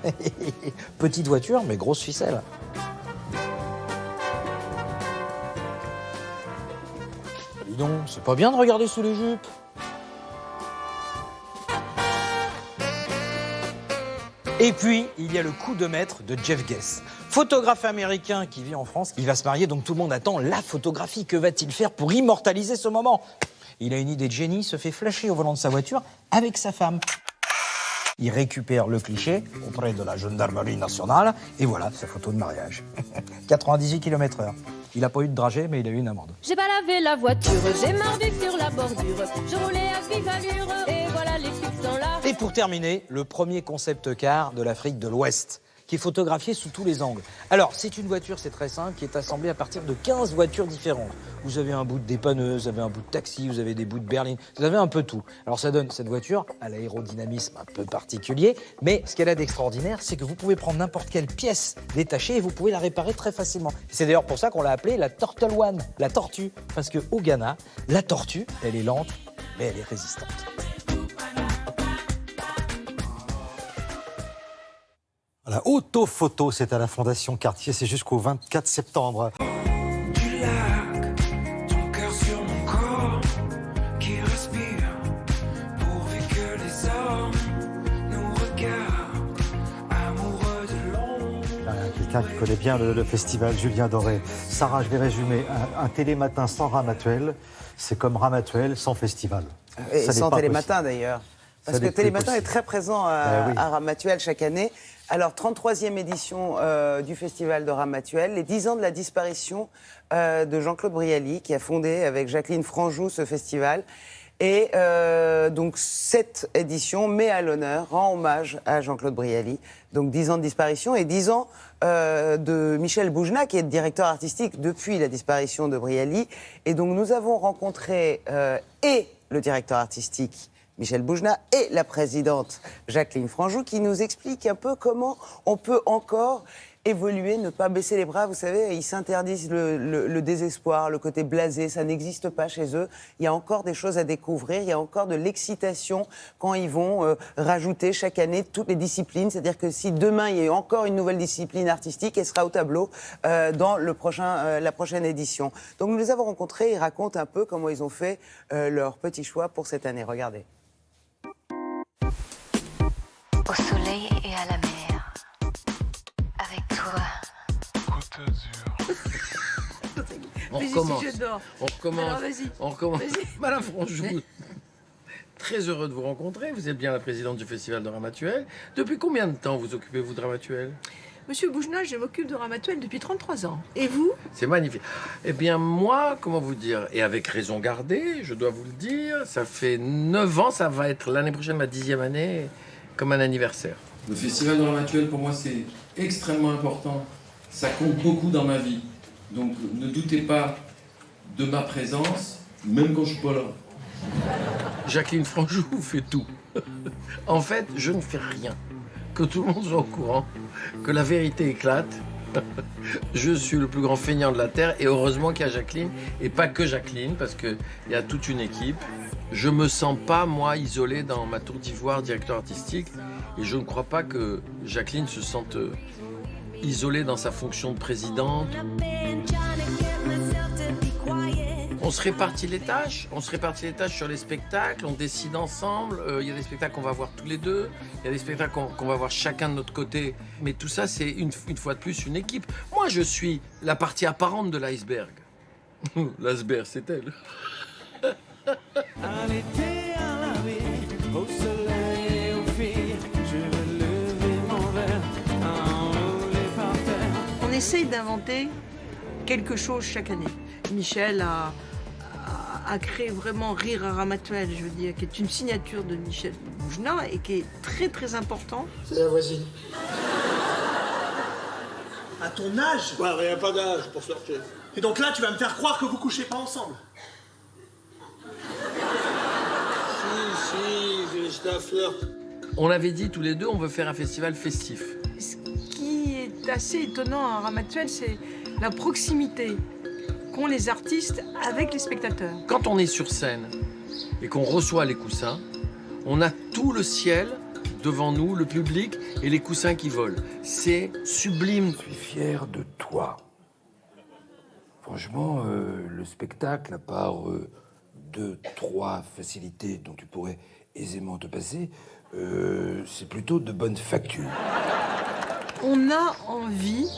Petite voiture, mais grosse ficelle. Dis donc, c'est pas bien de regarder sous les jupes. Et puis, il y a le coup de maître de Jeff Guess, photographe américain qui vit en France. Il va se marier, donc tout le monde attend la photographie. Que va-t-il faire pour immortaliser ce moment? Il a une idée de génie, se fait flasher au volant de sa voiture avec sa femme. Il récupère le cliché auprès de la gendarmerie nationale, et voilà sa photo de mariage. 98 km/h. Il n'a pas eu de dragée, mais il a eu une amende. J'ai pas lavé la voiture, j'ai mardu sur la bordure, je roulais à vive allure, et voilà les flics sont là. Et pour terminer, le premier concept car de l'Afrique de l'Ouest, qui est photographié sous tous les angles. Alors, c'est une voiture, c'est très simple, qui est assemblée à partir de 15 voitures différentes. Vous avez un bout de dépanneuse, vous avez un bout de taxi, vous avez des bouts de berline, vous avez un peu tout. Alors ça donne cette voiture à l'aérodynamisme un peu particulier, mais ce qu'elle a d'extraordinaire, c'est que vous pouvez prendre n'importe quelle pièce détachée et vous pouvez la réparer très facilement. C'est d'ailleurs pour ça qu'on l'a appelée la Turtle One, la tortue, parce qu'au Ghana, la tortue, elle est lente, mais elle est résistante. La Autophoto, c'est à la Fondation Cartier, c'est jusqu'au 24 septembre. Du lac, ton cœur sur mon corps qui respire. Télématin qui connaît bien le festival, Julien Doré. Sarah, je vais résumer. Un Télématin sans Ramatuelle, c'est comme Ramatuelle sans festival. Et Ça n'est sans pas Télématin possible. d'ailleurs. Ça Parce que n'est plus Télématin est possible. très présent Ben oui. à Ramatuelle chaque année. Alors, 33e édition du Festival de Ramatuelle, les 10 ans de la disparition de Jean-Claude Brialy, qui a fondé avec Jacqueline Franjou ce festival. Et donc, cette édition met à l'honneur, rend hommage à Jean-Claude Brialy. Donc, 10 ans de disparition et 10 ans de Michel Boujna, qui est directeur artistique depuis la disparition de Brialy. Et donc, nous avons rencontré et le directeur artistique Michel Boujna et la présidente Jacqueline Franjou, qui nous explique un peu comment on peut encore évoluer, ne pas baisser les bras. Vous savez, ils s'interdisent le désespoir, le côté blasé, ça n'existe pas chez eux. Il y a encore des choses à découvrir, il y a encore de l'excitation quand ils vont rajouter chaque année toutes les disciplines. C'est-à-dire que si demain, il y a encore une nouvelle discipline artistique, elle sera au tableau dans la prochaine édition. Donc nous les avons rencontrés, ils racontent un peu comment ils ont fait leur petit choix pour cette année. Regardez. Au soleil et à la mer. Avec toi. On recommence. On recommence. Alors, vas-y. On recommence. Vas-y. Madame Franjou, très heureux de vous rencontrer. Vous êtes bien la présidente du Festival de Ramatuelle. Depuis combien de temps vous occupez-vous de Ramatuelle? Monsieur Boujna, je m'occupe de Ramatuelle depuis 33 ans. Et vous? C'est magnifique. Eh bien, moi, comment vous dire, et avec raison gardée, je dois vous le dire, ça fait 9 ans, ça va être l'année prochaine ma 10e année, comme un anniversaire. Le Festival de Ramatuelle, pour moi, c'est extrêmement important. Ça compte beaucoup dans ma vie. Donc, ne doutez pas de ma présence, même quand je suis pas là. Jacqueline Franjou fait tout. En fait, je ne fais rien. Que tout le monde soit au courant, que la vérité éclate. Je suis le plus grand feignant de la Terre et heureusement qu'il y a Jacqueline, et pas que Jacqueline, parce qu'il y a toute une équipe. Je me sens pas, moi, isolé dans ma tour d'ivoire, directeur artistique, et je ne crois pas que Jacqueline se sente isolée dans sa fonction de présidente. On se répartit les tâches, sur les spectacles, on décide ensemble. Il y a des spectacles qu'on va voir tous les deux, il y a des spectacles qu'on va voir chacun de notre côté. Mais tout ça, c'est une fois de plus une équipe. Moi, je suis la partie apparente de l'iceberg. L'iceberg, c'est elle. On essaye d'inventer quelque chose chaque année. Michel a créé vraiment Rire à Ramatuelle, je veux dire, qui est une signature de Michel Boujna et qui est très très important. C'est la voisine. À ton âge? Ouais, il n'y a pas d'âge pour flirter. Et donc là, tu vas me faire croire que vous couchez pas ensemble? Si, c'est un flirt. On avait dit tous les deux, on veut faire un festival festif. Ce qui est assez étonnant à Ramatuelle, c'est la proximité qu'ont les artistes avec les spectateurs. Quand on est sur scène et qu'on reçoit les coussins, on a tout le ciel devant nous, le public et les coussins qui volent. C'est sublime. Je suis fier de toi. Franchement, le spectacle, à part 2-3 facilités dont tu pourrais aisément te passer, c'est plutôt de bonne facture. On a envie,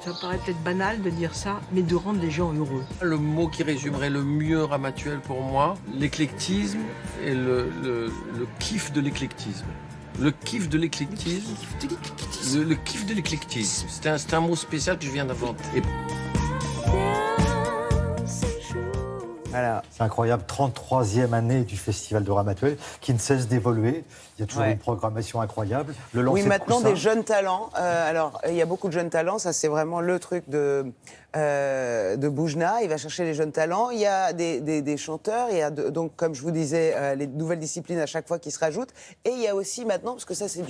ça paraît peut-être banal de dire ça, mais de rendre les gens heureux. Le mot qui résumerait le mieux Ramatuelle pour moi, l'éclectisme et le kiff de l'éclectisme. Le kiff de l'éclectisme. Le kiff de l'éclectisme. C'est un mot spécial que je viens d'inventer. Voilà. C'est incroyable, 33e année du Festival de Ramatuelle qui ne cesse d'évoluer. Il y a toujours une programmation incroyable. Le lancer Oui, maintenant de coussins. des jeunes talents. Alors, il y a beaucoup de jeunes talents. Ça, c'est vraiment le truc de Boujna. Il va chercher les jeunes talents. Il y a des chanteurs. Il y a donc, comme je vous disais, les nouvelles disciplines à chaque fois qui se rajoutent. Et il y a aussi maintenant, parce que ça, c'est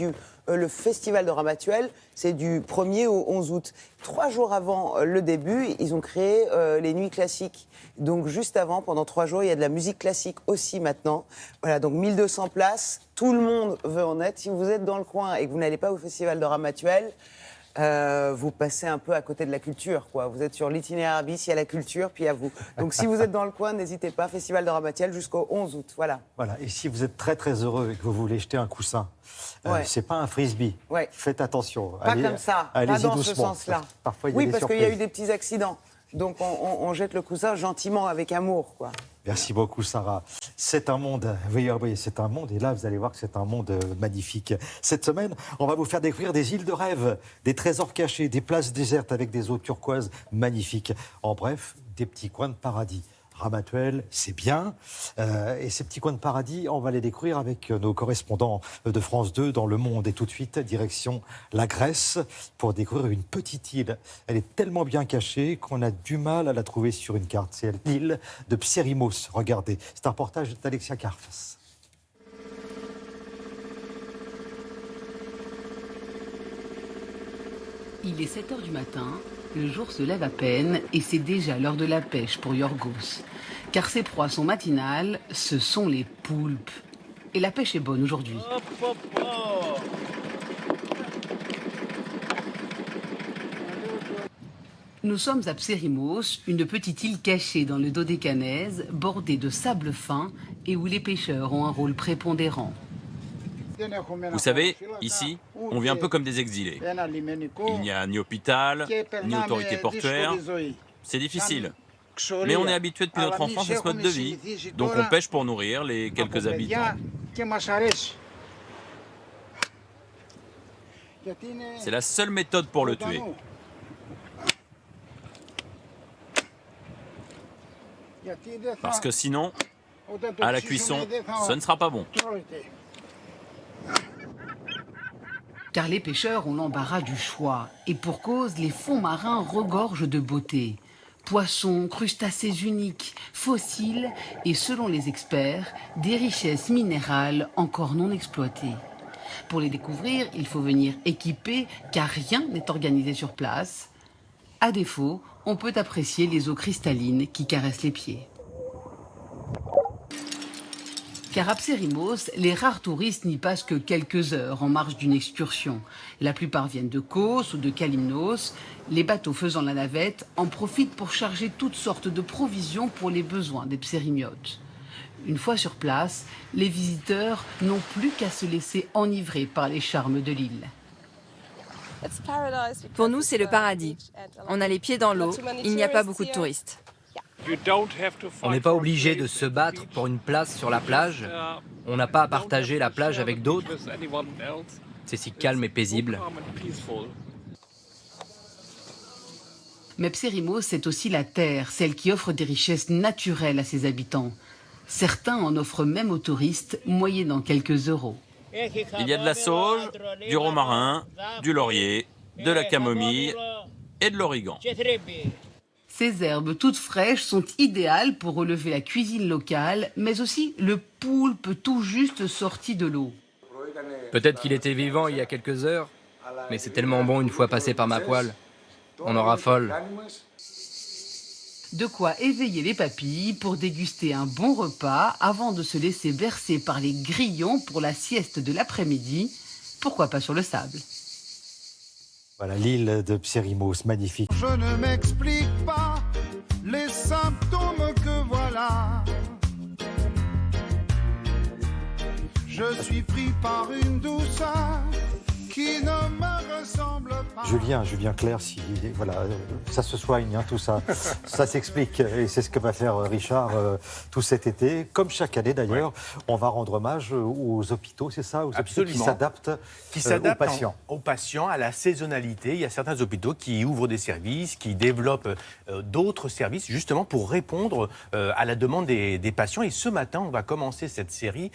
le Festival de Ramatuelle, c'est du 1er au 11 août. 3 jours avant le début, ils ont créé les Nuits classiques. Donc, juste avant, pendant 3 jours, il y a de la musique classique aussi maintenant. Voilà, donc 1200 places. Tout le monde veut en être. Si vous êtes dans le coin et que vous n'allez pas au Festival de Ramatuelle, vous passez un peu à côté de la culture, quoi. Vous êtes sur l'itinéraire bis, il y a la culture, puis il y a vous. Donc si vous êtes dans le coin, n'hésitez pas, Festival de Ramatiel jusqu'au 11 août, voilà. Voilà, et si vous êtes très très heureux et que vous voulez jeter un coussin, Ouais. c'est pas un frisbee. Ouais. Faites attention. Pas comme ça, pas allez-y dans doucement. ce sens-là. Parfois, il y a Oui, des parce qu'il y a eu surprises. des petits accidents. Donc on jette le coussin gentiment, avec amour, quoi. Merci beaucoup, Sarah. C'est un monde, oui, c'est un monde, et là, vous allez voir que c'est un monde magnifique. Cette semaine, on va vous faire découvrir des îles de rêve, des trésors cachés, des places désertes avec des eaux turquoises magnifiques. En bref, des petits coins de paradis. Ramatuelle, c'est bien. Et ces petits coins de paradis, on va les découvrir avec nos correspondants de France 2 dans le monde. Et tout de suite, direction la Grèce pour découvrir une petite île. Elle est tellement bien cachée qu'on a du mal à la trouver sur une carte. C'est l'île de Psérimos. Regardez, c'est un reportage d'Alexia Karfas. Il est 7 h du matin, le jour se lève à peine et c'est déjà l'heure de la pêche pour Yorgos. Car ses proies sont matinales, ce sont les poulpes. Et la pêche est bonne aujourd'hui. Nous sommes à Psérimos, une petite île cachée dans le Dodécanèse, bordée de sable fin et où les pêcheurs ont un rôle prépondérant. Vous savez, ici, on vit un peu comme des exilés. Il n'y a ni hôpital, ni autorité portuaire. C'est difficile. Mais on est habitué depuis notre enfance à ce mode de vie. Donc on pêche pour nourrir les quelques habitants. C'est la seule méthode pour le tuer. Parce que sinon, à la cuisson, ce ne sera pas bon. Car les pêcheurs ont l'embarras du choix. Et pour cause, les fonds marins regorgent de beauté. Poissons, crustacés uniques, fossiles et, selon les experts, des richesses minérales encore non exploitées. Pour les découvrir, il faut venir équipé, car rien n'est organisé sur place. À défaut, on peut apprécier les eaux cristallines qui caressent les pieds. Car à Psérimos, les rares touristes n'y passent que quelques heures en marge d'une excursion. La plupart viennent de Kos ou de Kalymnos. Les bateaux faisant la navette en profitent pour charger toutes sortes de provisions pour les besoins des Psérimiotes. Une fois sur place, les visiteurs n'ont plus qu'à se laisser enivrer par les charmes de l'île. Pour nous, c'est le paradis. On a les pieds dans l'eau, il n'y a pas beaucoup de touristes. On n'est pas obligé de se battre pour une place sur la plage. On n'a pas à partager la plage avec d'autres. C'est si calme et paisible. Mais Psérimos, c'est aussi la terre, celle qui offre des richesses naturelles à ses habitants. Certains en offrent même aux touristes, moyennant quelques euros. Il y a de la sauge, du romarin, du laurier, de la camomille et de l'origan. Ces herbes toutes fraîches sont idéales pour relever la cuisine locale, mais aussi le poulpe tout juste sorti de l'eau. Peut-être qu'il était vivant il y a quelques heures, mais c'est tellement bon une fois passé par ma poêle. On en raffole. De quoi éveiller les papilles pour déguster un bon repas avant de se laisser bercer par les grillons pour la sieste de l'après-midi. Pourquoi pas sur le sable? Voilà, l'île de Psérimos, magnifique. Je ne m'explique pas les symptômes que voilà. Je suis pris par une douceur qui ne me ressemble pas. Julien Clerc, si, voilà, ça se soigne, hein, tout ça. Ça s'explique. Et c'est ce que va faire Richard tout cet été. Comme chaque année d'ailleurs, on va rendre hommage aux hôpitaux, c'est ça? Aux hôpitaux qui s'adaptent aux patients. Aux patients, à la saisonnalité. Il y a certains hôpitaux qui ouvrent des services, qui développent d'autres services, justement pour répondre à la demande des patients. Et ce matin, on va commencer cette série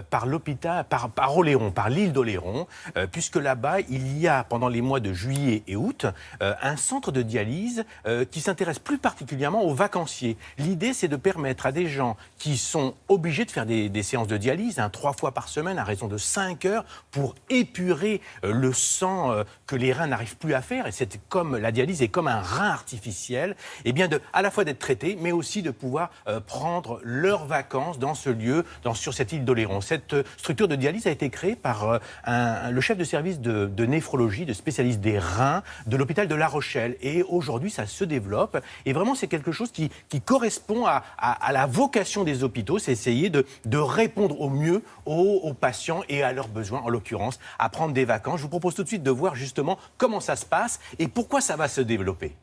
par l'hôpital, par Oléron, par l'île d'Oléron, puisque là-bas, il y a, pendant les mois de juillet et août, un centre de dialyse qui s'intéresse plus particulièrement aux vacanciers. L'idée, c'est de permettre à des gens qui sont obligés de faire des séances de dialyse, 3 fois par semaine, à raison de 5 heures, pour épurer le sang que les reins n'arrivent plus à faire. Et c'est comme la dialyse est comme un rein artificiel, et bien à la fois d'être traités, mais aussi de pouvoir prendre leurs vacances dans ce lieu, sur cette île d'Oléron. Cette structure de dialyse a été créée par le chef de service de néphrologie, de spécialistes des reins de l'hôpital de La Rochelle. Et aujourd'hui, ça se développe. Et vraiment, c'est quelque chose qui correspond à la vocation des hôpitaux, c'est essayer de répondre au mieux aux patients et à leurs besoins, en l'occurrence, à prendre des vacances. Je vous propose tout de suite de voir justement comment ça se passe et pourquoi ça va se développer.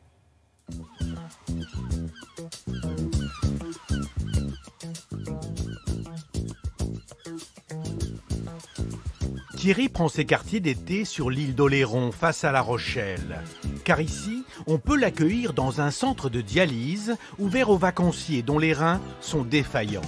Thierry prend ses quartiers d'été sur l'île d'Oléron, face à La Rochelle. Car ici, on peut l'accueillir dans un centre de dialyse ouvert aux vacanciers dont les reins sont défaillants.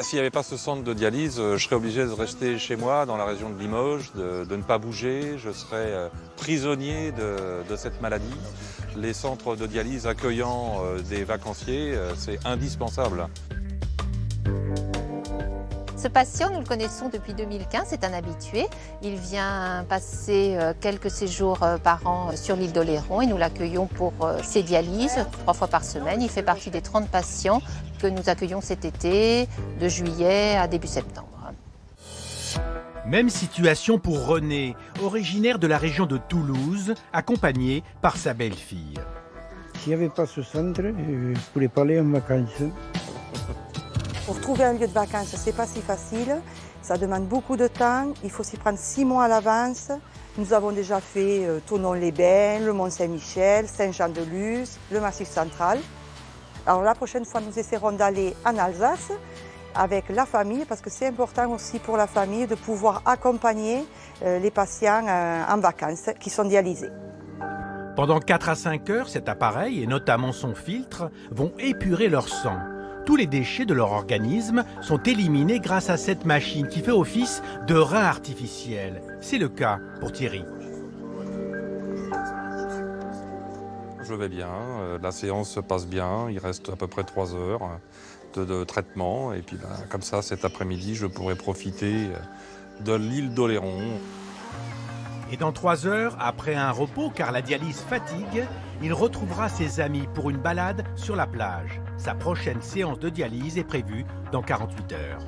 S'il n'y avait pas ce centre de dialyse, je serais obligé de rester chez moi, dans la région de Limoges, de ne pas bouger. Je serais prisonnier de cette maladie. Les centres de dialyse accueillant des vacanciers, c'est indispensable. Ce patient, nous le connaissons depuis 2015, c'est un habitué. Il vient passer quelques séjours par an sur l'île d'Oléron et nous l'accueillons pour ses dialyses 3 fois par semaine. Il fait partie des 30 patients que nous accueillons cet été, de juillet à début septembre. Même situation pour René, originaire de la région de Toulouse, accompagné par sa belle-fille. S'il n'y avait pas ce centre, je ne pourrais pas aller en vacances. Pour trouver un lieu de vacances, c'est pas si facile. Ça demande beaucoup de temps. Il faut s'y prendre 6 mois à l'avance. Nous avons déjà fait Thonon-les-Bains, le Mont-Saint-Michel, Saint-Jean-de-Luz, le Massif central. Alors la prochaine fois, nous essaierons d'aller en Alsace avec la famille, parce que c'est important aussi pour la famille de pouvoir accompagner les patients en vacances qui sont dialysés. Pendant 4 à 5 heures, cet appareil, et notamment son filtre, vont épurer leur sang. Tous les déchets de leur organisme sont éliminés grâce à cette machine qui fait office de rein artificiel. C'est le cas pour Thierry. Je vais bien, la séance se passe bien, il reste à peu près 3 heures de traitement. Et puis comme ça, cet après-midi, je pourrai profiter de l'île d'Oléron. Et dans 3 heures, après un repos, car la dialyse fatigue, il retrouvera ses amis pour une balade sur la plage. Sa prochaine séance de dialyse est prévue dans 48 heures.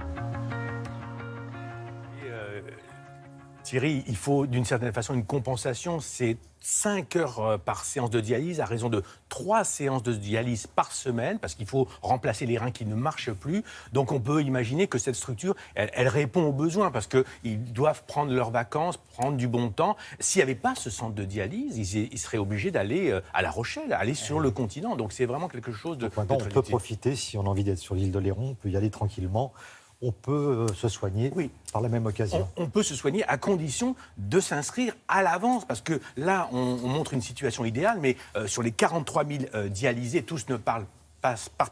Thierry, il faut d'une certaine façon une compensation. C'est 5 heures par séance de dialyse à raison de 3 séances de dialyse par semaine, parce qu'il faut remplacer les reins qui ne marchent plus. Donc on peut imaginer que cette structure, elle répond aux besoins, parce qu'ils doivent prendre leurs vacances, prendre du bon temps. S'il n'y avait pas ce centre de dialyse, ils seraient obligés d'aller à La Rochelle, aller sur le continent. Donc c'est vraiment quelque chose de... On peut profiter, si on a envie d'être sur l'île d'Oléron, on peut y aller tranquillement. On peut se soigner par la même occasion. On peut se soigner à condition de s'inscrire à l'avance, parce que là, on montre une situation idéale, mais sur les 43 000 dialysés, tous ne partent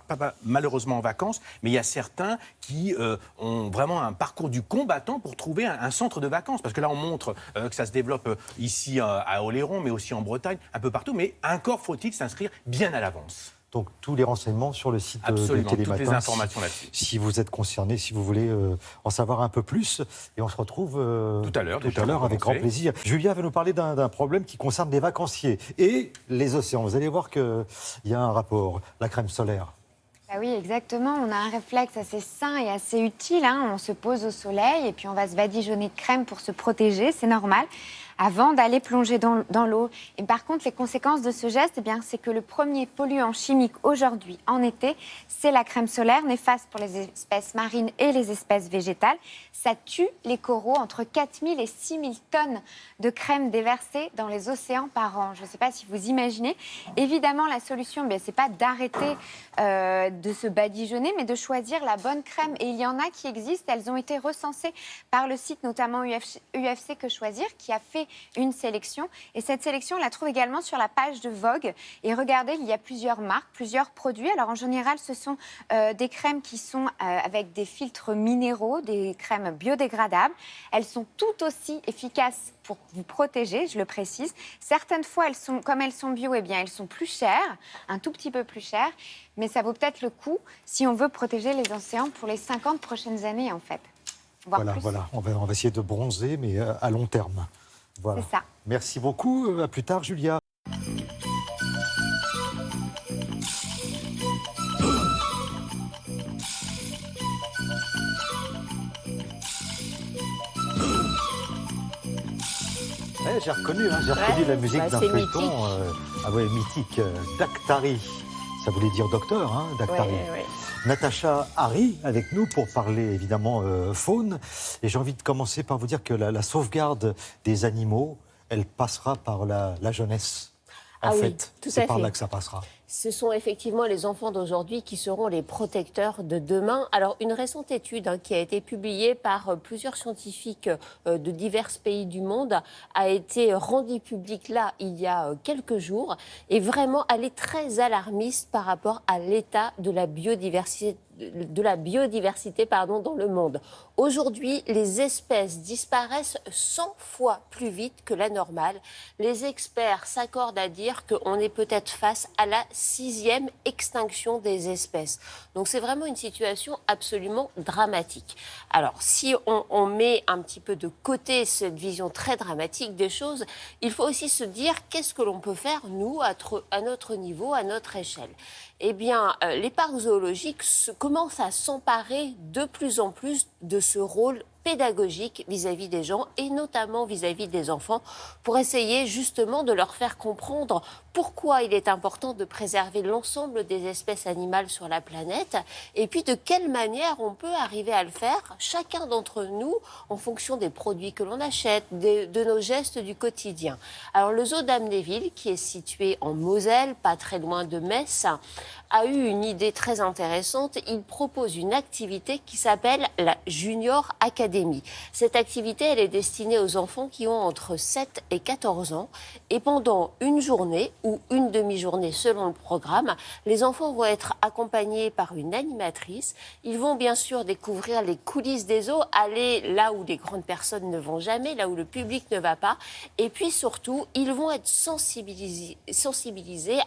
pas malheureusement en vacances, mais il y a certains qui ont vraiment un parcours du combattant pour trouver un centre de vacances. Parce que là, on montre que ça se développe ici à Oléron, mais aussi en Bretagne, un peu partout. Mais encore faut-il s'inscrire bien à l'avance. Donc tous les renseignements sur le site de Télématin. Toutes les informations là-dessus. Si vous êtes concerné, si vous voulez en savoir un peu plus, et on se retrouve tout à l'heure avec grand plaisir. Julia va nous parler d'un problème qui concerne les vacanciers et les océans. Vous allez voir qu'il y a un rapport, la crème solaire. Ah oui, exactement. On a un réflexe assez sain et assez utile. On se pose au soleil et puis on va se badigeonner de crème pour se protéger, c'est normal, avant d'aller plonger dans l'eau. Et par contre, les conséquences de ce geste, c'est que le premier polluant chimique aujourd'hui, en été, c'est la crème solaire, néfaste pour les espèces marines et les espèces végétales. Ça tue les coraux, entre 4 000 et 6 000 tonnes de crème déversées dans les océans par an. Je ne sais pas si vous imaginez. Évidemment, la solution, ce n'est pas d'arrêter de se badigeonner, mais de choisir la bonne crème. Et il y en a qui existent. Elles ont été recensées par le site, notamment UFC Que Choisir, qui a fait une sélection. Et cette sélection, on la trouve également sur la page de Vogue. Et regardez, il y a plusieurs marques, plusieurs produits. Alors en général, ce sont des crèmes qui sont avec des filtres minéraux, des crèmes biodégradables. Elles sont tout aussi efficaces pour vous protéger, je le précise. Certaines fois, comme elles sont bio, elles sont plus chères, un tout petit peu plus chères. Mais ça vaut peut-être le coup si on veut protéger les océans pour les 50 prochaines années, en fait. Voilà, on va essayer de bronzer, mais à long terme. Voilà. C'est ça. Merci beaucoup. À plus tard, Julia. j'ai reconnu la musique d'un c'est feuilleton. Mythique. Daktari. Ça voulait dire docteur, hein, Daktari. Ouais. Natacha Harry avec nous pour parler évidemment faune. Et j'ai envie de commencer par vous dire que la sauvegarde des animaux, elle passera par la jeunesse. C'est par là que ça passera. Ce sont effectivement les enfants d'aujourd'hui qui seront les protecteurs de demain. Alors, une récente étude qui a été publiée par plusieurs scientifiques de divers pays du monde a été rendue publique là, il y a quelques jours. Et vraiment, elle est très alarmiste par rapport à l'état de la biodiversité dans le monde. Aujourd'hui, les espèces disparaissent 100 fois plus vite que la normale. Les experts s'accordent à dire qu'on est peut-être face à la 6e extinction des espèces. Donc c'est vraiment une situation absolument dramatique. Alors si on met un petit peu de côté cette vision très dramatique des choses, il faut aussi se dire qu'est-ce que l'on peut faire, nous, à notre niveau, à notre échelle. Eh bien, les parcs zoologiques commencent à s'emparer de plus en plus de ce rôle pédagogique vis-à-vis des gens et notamment vis-à-vis des enfants pour essayer justement de leur faire comprendre pourquoi il est important de préserver l'ensemble des espèces animales sur la planète et puis de quelle manière on peut arriver à le faire, chacun d'entre nous, en fonction des produits que l'on achète, de nos gestes du quotidien. Alors le zoo d'Amnéville, qui est situé en Moselle, pas très loin de Metz, a eu une idée très intéressante. Il propose une activité qui s'appelle la Junior Academy. Cette activité, elle est destinée aux enfants qui ont entre 7 et 14 ans. Et pendant une journée ou une demi-journée selon le programme, les enfants vont être accompagnés par une animatrice. Ils vont bien sûr découvrir les coulisses des zoos, aller là où les grandes personnes ne vont jamais, là où le public ne va pas. Et puis surtout, ils vont être sensibilisés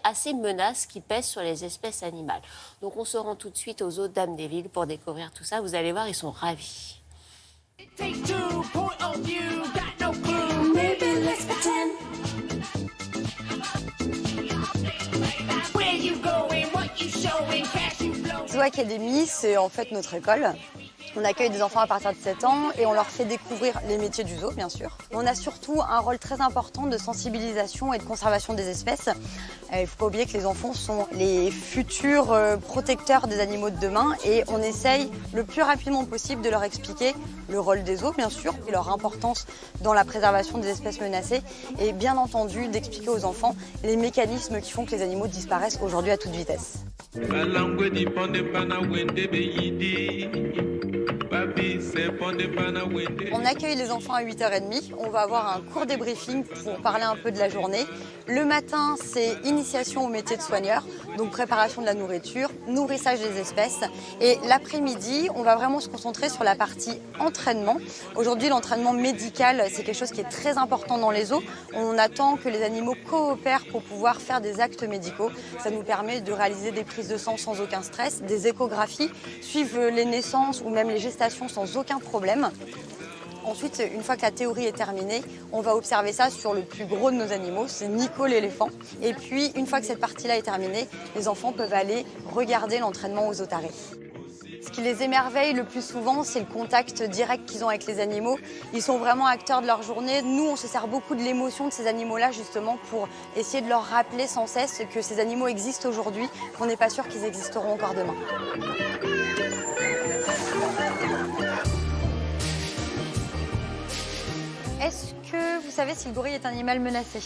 à ces menaces qui pèsent sur les espèces animales. Donc on se rend tout de suite aux zoo d'Amnéville pour découvrir tout ça. Vous allez voir, ils sont ravis. Zoo Academy, c'est en fait notre école. On accueille des enfants à partir de 7 ans et on leur fait découvrir les métiers du zoo, bien sûr. On a surtout un rôle très important de sensibilisation et de conservation des espèces. Il ne faut pas oublier que les enfants sont les futurs protecteurs des animaux de demain et on essaye le plus rapidement possible de leur expliquer le rôle des zoos, bien sûr, et leur importance dans la préservation des espèces menacées et bien entendu d'expliquer aux enfants les mécanismes qui font que les animaux disparaissent aujourd'hui à toute vitesse. On accueille les enfants à 8h30. On va avoir un court débriefing pour parler un peu de la journée. Le matin, c'est initiation au métier de soigneur, donc préparation de la nourriture, nourrissage des espèces. Et l'après-midi, on va vraiment se concentrer sur la partie entraînement. Aujourd'hui, l'entraînement médical, c'est quelque chose qui est très important dans les zoos. On attend que les animaux coopèrent pour pouvoir faire des actes médicaux. Ça nous permet de réaliser des prises de sang sans aucun stress, des échographies, suivre les naissances ou même les gestations sans aucun problème. Ensuite, une fois que la théorie est terminée, on va observer ça sur le plus gros de nos animaux, c'est Nico l'éléphant. Et puis, une fois que cette partie-là est terminée, les enfants peuvent aller regarder l'entraînement aux otaries. Ce qui les émerveille le plus souvent, c'est le contact direct qu'ils ont avec les animaux. Ils sont vraiment acteurs de leur journée. Nous, on se sert beaucoup de l'émotion de ces animaux-là, justement, pour essayer de leur rappeler sans cesse que ces animaux existent aujourd'hui, qu'on n'est pas sûr qu'ils existeront encore demain. Est-ce que vous savez si le gorille est un animal menacé?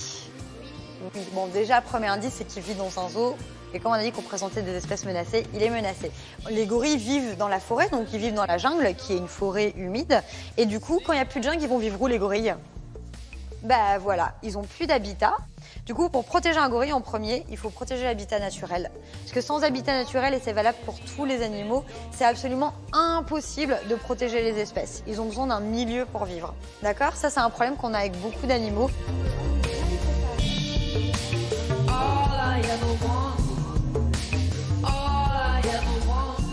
Oui. Bon, déjà, premier indice, c'est qu'il vit dans un zoo. Et comme on a dit qu'on présentait des espèces menacées, il est menacé. Les gorilles vivent dans la forêt, donc ils vivent dans la jungle, qui est une forêt humide. Et du coup, quand il n'y a plus de jungle, ils vont vivre où, les gorilles? Ben voilà, ils n'ont plus d'habitat. Du coup, pour protéger un gorille en premier, il faut protéger l'habitat naturel. Parce que sans habitat naturel, et c'est valable pour tous les animaux, c'est absolument impossible de protéger les espèces. Ils ont besoin d'un milieu pour vivre. D'accord? Ça, c'est un problème qu'on a avec beaucoup d'animaux.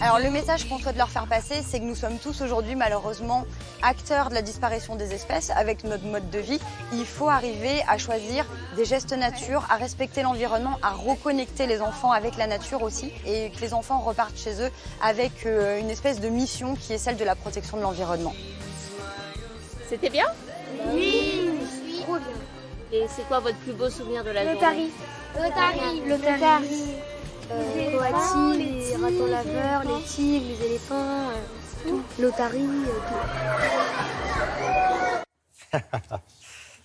Alors le message qu'on souhaite leur faire passer, c'est que nous sommes tous aujourd'hui malheureusement acteurs de la disparition des espèces avec notre mode de vie. Il faut arriver à choisir des gestes nature, à respecter l'environnement, à reconnecter les enfants avec la nature aussi et que les enfants repartent chez eux avec une espèce de mission qui est celle de la protection de l'environnement. C'était bien? Oui. Trop bien. Et c'est quoi votre plus beau souvenir de la journée? L'Otari. Coati, les ratons laveurs, les tigres, les éléphants, tout. L'Otari, tout.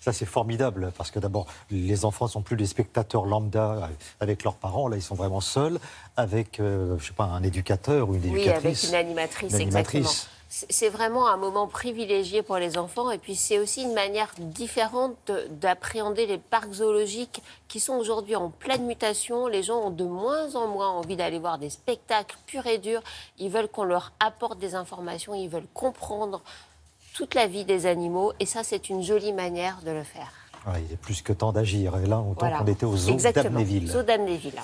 Ça, c'est formidable, parce que d'abord, les enfants ne sont plus des spectateurs lambda avec leurs parents. Là, ils sont vraiment seuls avec, je sais pas, un éducateur ou une éducatrice. Oui, avec une animatrice, exactement. C'est vraiment un moment privilégié pour les enfants. Et puis, c'est aussi une manière différente d'appréhender les parcs zoologiques qui sont aujourd'hui en pleine mutation. Les gens ont de moins en moins envie d'aller voir des spectacles purs et durs. Ils veulent qu'on leur apporte des informations. Ils veulent comprendre toute la vie des animaux. Et ça, c'est une jolie manière de le faire. Ouais, il est plus que temps d'agir. Et là, autant qu'on était au zoo d'Amnéville. Zoo d'Amnéville.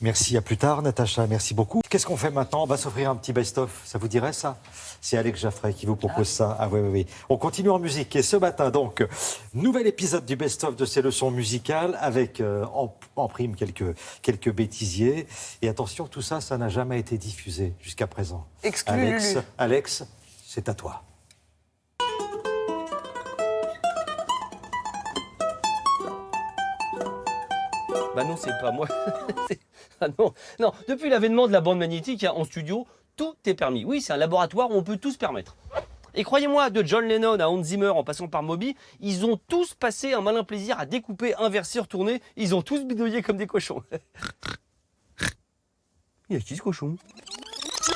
Merci, à plus tard, Natacha. Merci beaucoup. Qu'est-ce qu'on fait maintenant? On va s'offrir un petit best-of. Ça vous dirait, ça? C'est Alex Jaffray qui vous propose ça. Ah oui. On continue en musique. Et ce matin, donc, nouvel épisode du best-of de ces leçons musicales avec en prime quelques bêtisiers. Et attention, tout ça, ça n'a jamais été diffusé jusqu'à présent. Exclu, Alex, c'est à toi. Bah non, c'est pas moi. Ah non, depuis l'avènement de la bande magnétique en studio, tout est permis. Oui, c'est un laboratoire où on peut tout se permettre. Et croyez-moi, de John Lennon à Hans Zimmer en passant par Moby, ils ont tous passé un malin plaisir à découper, inverser, retourner. Ils ont tous bidouillé comme des cochons. Il y a qui ce cochon?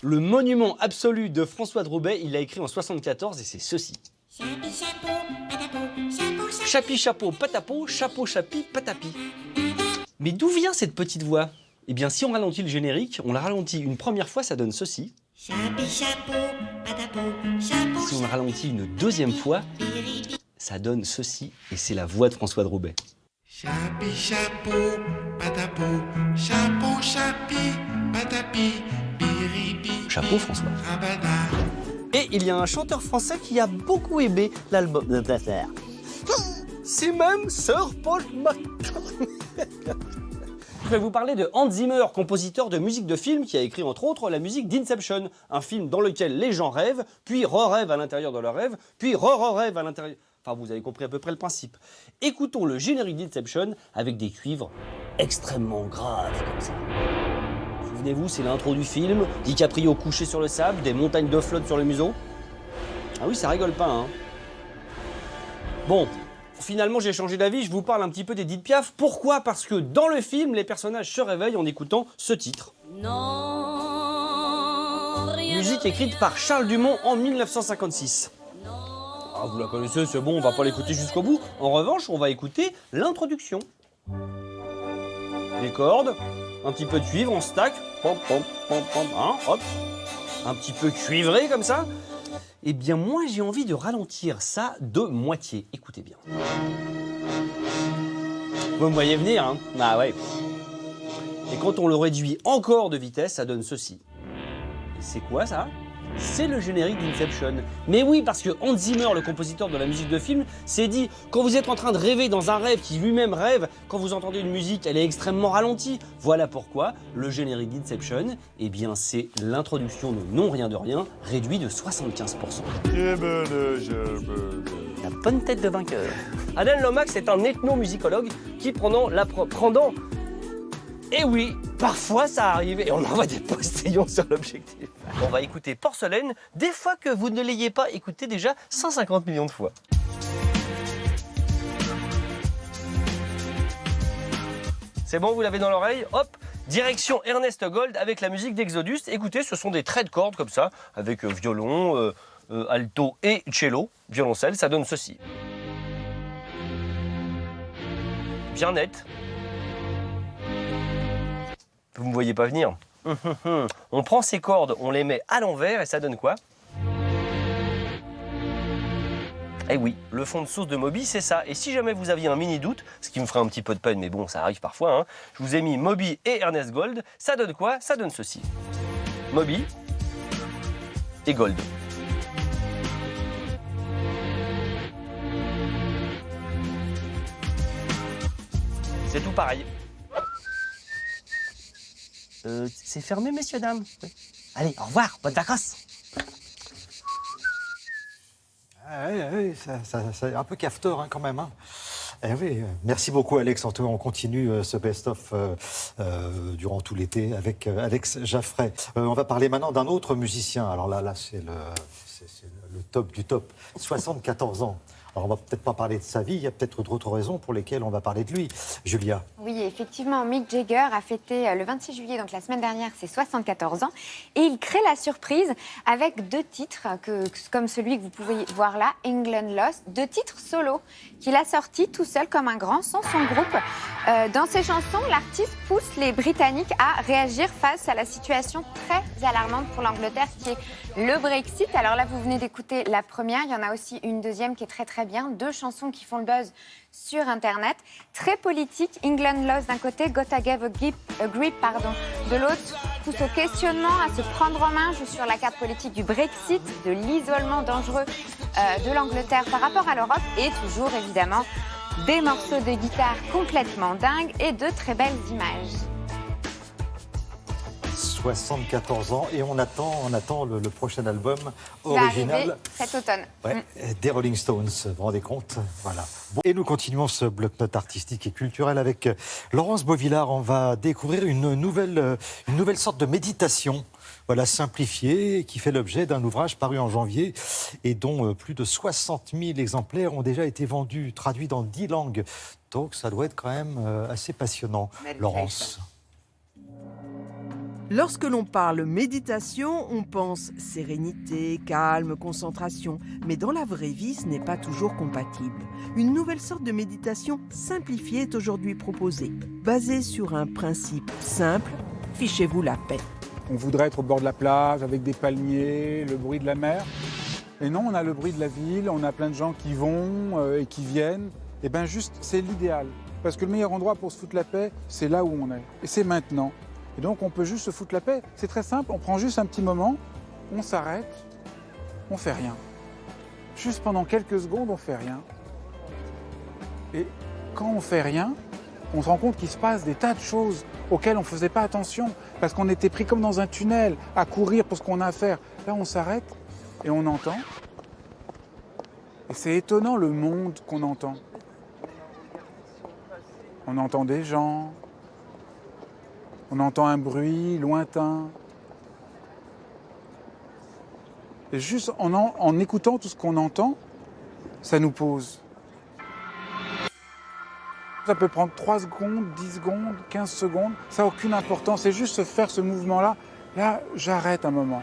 Le monument absolu de François Droubet, il l'a écrit en 1974 et c'est ceci. Chapi, chapeau, patapo, chapeau, chapi, patapi. Mais d'où vient cette petite voix? Eh bien, si on ralentit le générique, on la ralentit une première fois, ça donne ceci. Si on le ralentit une deuxième fois, ça donne ceci, et c'est la voix de François Droubet. Chapi, chapeau, patapo, chapeau, chapi, patapi, biribi. Chapeau, François. Et il y a un chanteur français qui a beaucoup aimé l'album de Tater. C'est même Sir Paul McCartney. Je vais vous parler de Hans Zimmer, compositeur de musique de film qui a écrit entre autres la musique d'Inception, un film dans lequel les gens rêvent, puis re-rêvent à l'intérieur de leur rêve, puis re-rêvent à l'intérieur... Enfin, vous avez compris à peu près le principe. Écoutons le générique d'Inception avec des cuivres extrêmement graves comme ça. Souvenez-vous, c'est l'intro du film, DiCaprio couché sur le sable, des montagnes de flotte sur le museau. Ah oui, ça rigole pas, hein. Bon... Finalement, j'ai changé d'avis, je vous parle un petit peu d'Edith Piaf. Pourquoi? Parce que dans le film, les personnages se réveillent en écoutant ce titre. Musique écrite par Charles Dumont en 1956. Ah, vous la connaissez, c'est bon, on va pas l'écouter jusqu'au bout. En revanche, on va écouter l'introduction. Les cordes, un petit peu de cuivre, on stack, pom, pom, pom, pom, hein, hop. Un petit peu cuivré comme ça. Eh bien, moi, j'ai envie de ralentir ça de moitié. Écoutez bien. Vous me voyez venir, hein? Ah ouais. Et quand on le réduit encore de vitesse, ça donne ceci. Et c'est quoi, ça? C'est le générique d'Inception. Mais oui, parce que Hans Zimmer, le compositeur de la musique de film, s'est dit, quand vous êtes en train de rêver dans un rêve qui lui-même rêve, quand vous entendez une musique, elle est extrêmement ralentie. Voilà pourquoi le générique d'Inception, eh bien, c'est l'introduction de Non Rien de Rien, réduit de 75%. La bonne tête de vainqueur. Adèle Lomax est un ethnomusicologue qui, Et oui, parfois ça arrive et on envoie des postillons sur l'objectif. On va écouter Porcelaine, des fois que vous ne l'ayez pas écouté déjà 150 millions de fois. C'est bon, vous l'avez dans l'oreille? Hop, direction Ernest Gold avec la musique d'Exodus. Écoutez, ce sont des traits de cordes comme ça, avec violon, alto et cello, violoncelle, ça donne ceci. Bien net. Vous ne me voyez pas venir. On prend ces cordes, on les met à l'envers et ça donne quoi? Eh oui, le fond de sauce de Moby, c'est ça. Et si jamais vous aviez un mini doute, ce qui me ferait un petit peu de peine, mais bon, ça arrive parfois, hein, je vous ai mis Moby et Ernest Gold. Ça donne quoi? Ça donne ceci. Moby et Gold. C'est tout pareil. C'est fermé, messieurs, dames. Oui. Allez, au revoir, bonnes vacances. Oui, c'est un peu cafeteur hein, quand même. Hein. Eh oui, merci beaucoup Alex. En tout cas, on continue ce best-of durant tout l'été avec Alex Jaffray. On va parler maintenant d'un autre musicien. Alors là c'est le top du top. 74 ans. Alors, on va peut-être pas parler de sa vie, il y a peut-être d'autres raisons pour lesquelles on va parler de lui. Julia. Oui, effectivement, Mick Jagger a fêté le 26 juillet, donc la semaine dernière, ses 74 ans. Et il crée la surprise avec 2 titres, comme celui que vous pouvez voir là, England Lost, 2 titres solo qu'il a sortis tout seul comme un grand, sans son groupe. Dans ses chansons, l'artiste pousse les Britanniques à réagir face à la situation très alarmante pour l'Angleterre, qui est le Brexit. Alors là, vous venez d'écouter la première, il y en a aussi une deuxième qui est très très bien, 2 chansons qui font le buzz sur Internet, très politique. England Lost d'un côté, Gotta Give a Grip de l'autre, pousse au questionnement, à se prendre en main, joue sur la carte politique du Brexit, de l'isolement dangereux de l'Angleterre par rapport à l'Europe, et toujours évidemment des morceaux de guitare complètement dingues et de très belles images. 74 ans et on attend le prochain album original cet automne. Des Rolling Stones, vous vous rendez compte? Voilà. Bon, et nous continuons ce bloc-notes artistique et culturel avec Laurence Beauvillard. On va découvrir une nouvelle sorte de méditation, voilà, simplifiée, qui fait l'objet d'un ouvrage paru en janvier et dont plus de 60 000 exemplaires ont déjà été vendus, traduits dans 10 langues. Donc ça doit être quand même assez passionnant. Laurence. Lorsque l'on parle méditation, on pense sérénité, calme, concentration. Mais dans la vraie vie, ce n'est pas toujours compatible. Une nouvelle sorte de méditation simplifiée est aujourd'hui proposée. Basée sur un principe simple, fichez-vous la paix. On voudrait être au bord de la plage, avec des palmiers, le bruit de la mer. Et non, on a le bruit de la ville, on a plein de gens qui vont et qui viennent. Et bien juste, c'est l'idéal. Parce que le meilleur endroit pour se foutre la paix, c'est là où on est. Et c'est maintenant. Et donc on peut juste se foutre la paix. C'est très simple, on prend juste un petit moment, on s'arrête, on fait rien. Juste pendant quelques secondes, on fait rien. Et quand on fait rien, on se rend compte qu'il se passe des tas de choses auxquelles on ne faisait pas attention, parce qu'on était pris comme dans un tunnel, à courir pour ce qu'on a à faire. Là, on s'arrête et on entend. Et c'est étonnant le monde qu'on entend. On entend des gens. On entend un bruit lointain. Et juste en écoutant tout ce qu'on entend, ça nous pose. Ça peut prendre 3 secondes, 10 secondes, 15 secondes. Ça n'a aucune importance. C'est juste se faire ce mouvement-là. Là, j'arrête un moment.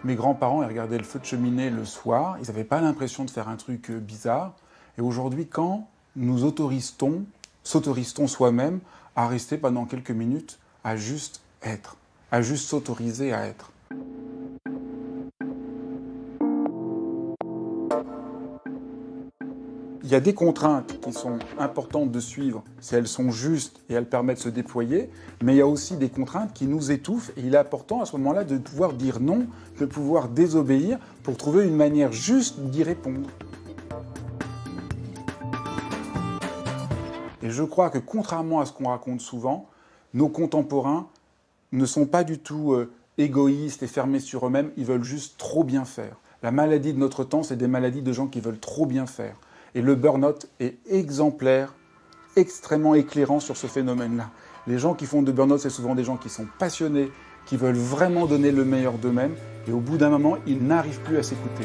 Mes grands-parents, ils regardaient le feu de cheminée le soir. Ils n'avaient pas l'impression de faire un truc bizarre. Et aujourd'hui, quand nous s'autorise-t-on soi-même à rester pendant quelques minutes, à juste être, à juste s'autoriser à être. Il y a des contraintes qui sont importantes de suivre si elles sont justes et elles permettent de se déployer, mais il y a aussi des contraintes qui nous étouffent et il est important à ce moment-là de pouvoir dire non, de pouvoir désobéir pour trouver une manière juste d'y répondre. Et je crois que contrairement à ce qu'on raconte souvent, nos contemporains ne sont pas du tout égoïstes et fermés sur eux-mêmes, ils veulent juste trop bien faire. La maladie de notre temps, c'est des maladies de gens qui veulent trop bien faire. Et le burn-out est exemplaire, extrêmement éclairant sur ce phénomène-là. Les gens qui font de burn-out, c'est souvent des gens qui sont passionnés, qui veulent vraiment donner le meilleur d'eux-mêmes, et au bout d'un moment, ils n'arrivent plus à s'écouter.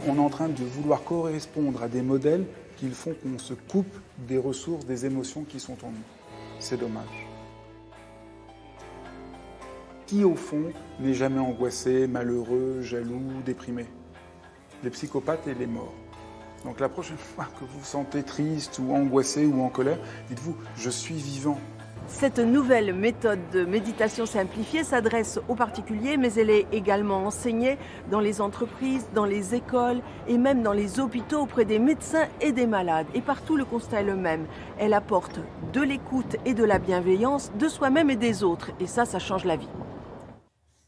On est en train de vouloir correspondre à des modèles qui font qu'on se coupe des ressources, des émotions qui sont en nous. C'est dommage. Qui, au fond, n'est jamais angoissé, malheureux, jaloux, déprimé? Les psychopathes et les morts. Donc la prochaine fois que vous vous sentez triste ou angoissé ou en colère, dites-vous « je suis vivant ». Cette nouvelle méthode de méditation simplifiée s'adresse aux particuliers, mais elle est également enseignée dans les entreprises, dans les écoles et même dans les hôpitaux auprès des médecins et des malades. Et partout, le constat est le même. Elle apporte de l'écoute et de la bienveillance de soi-même et des autres. Et ça change la vie.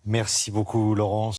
Merci beaucoup, Laurence.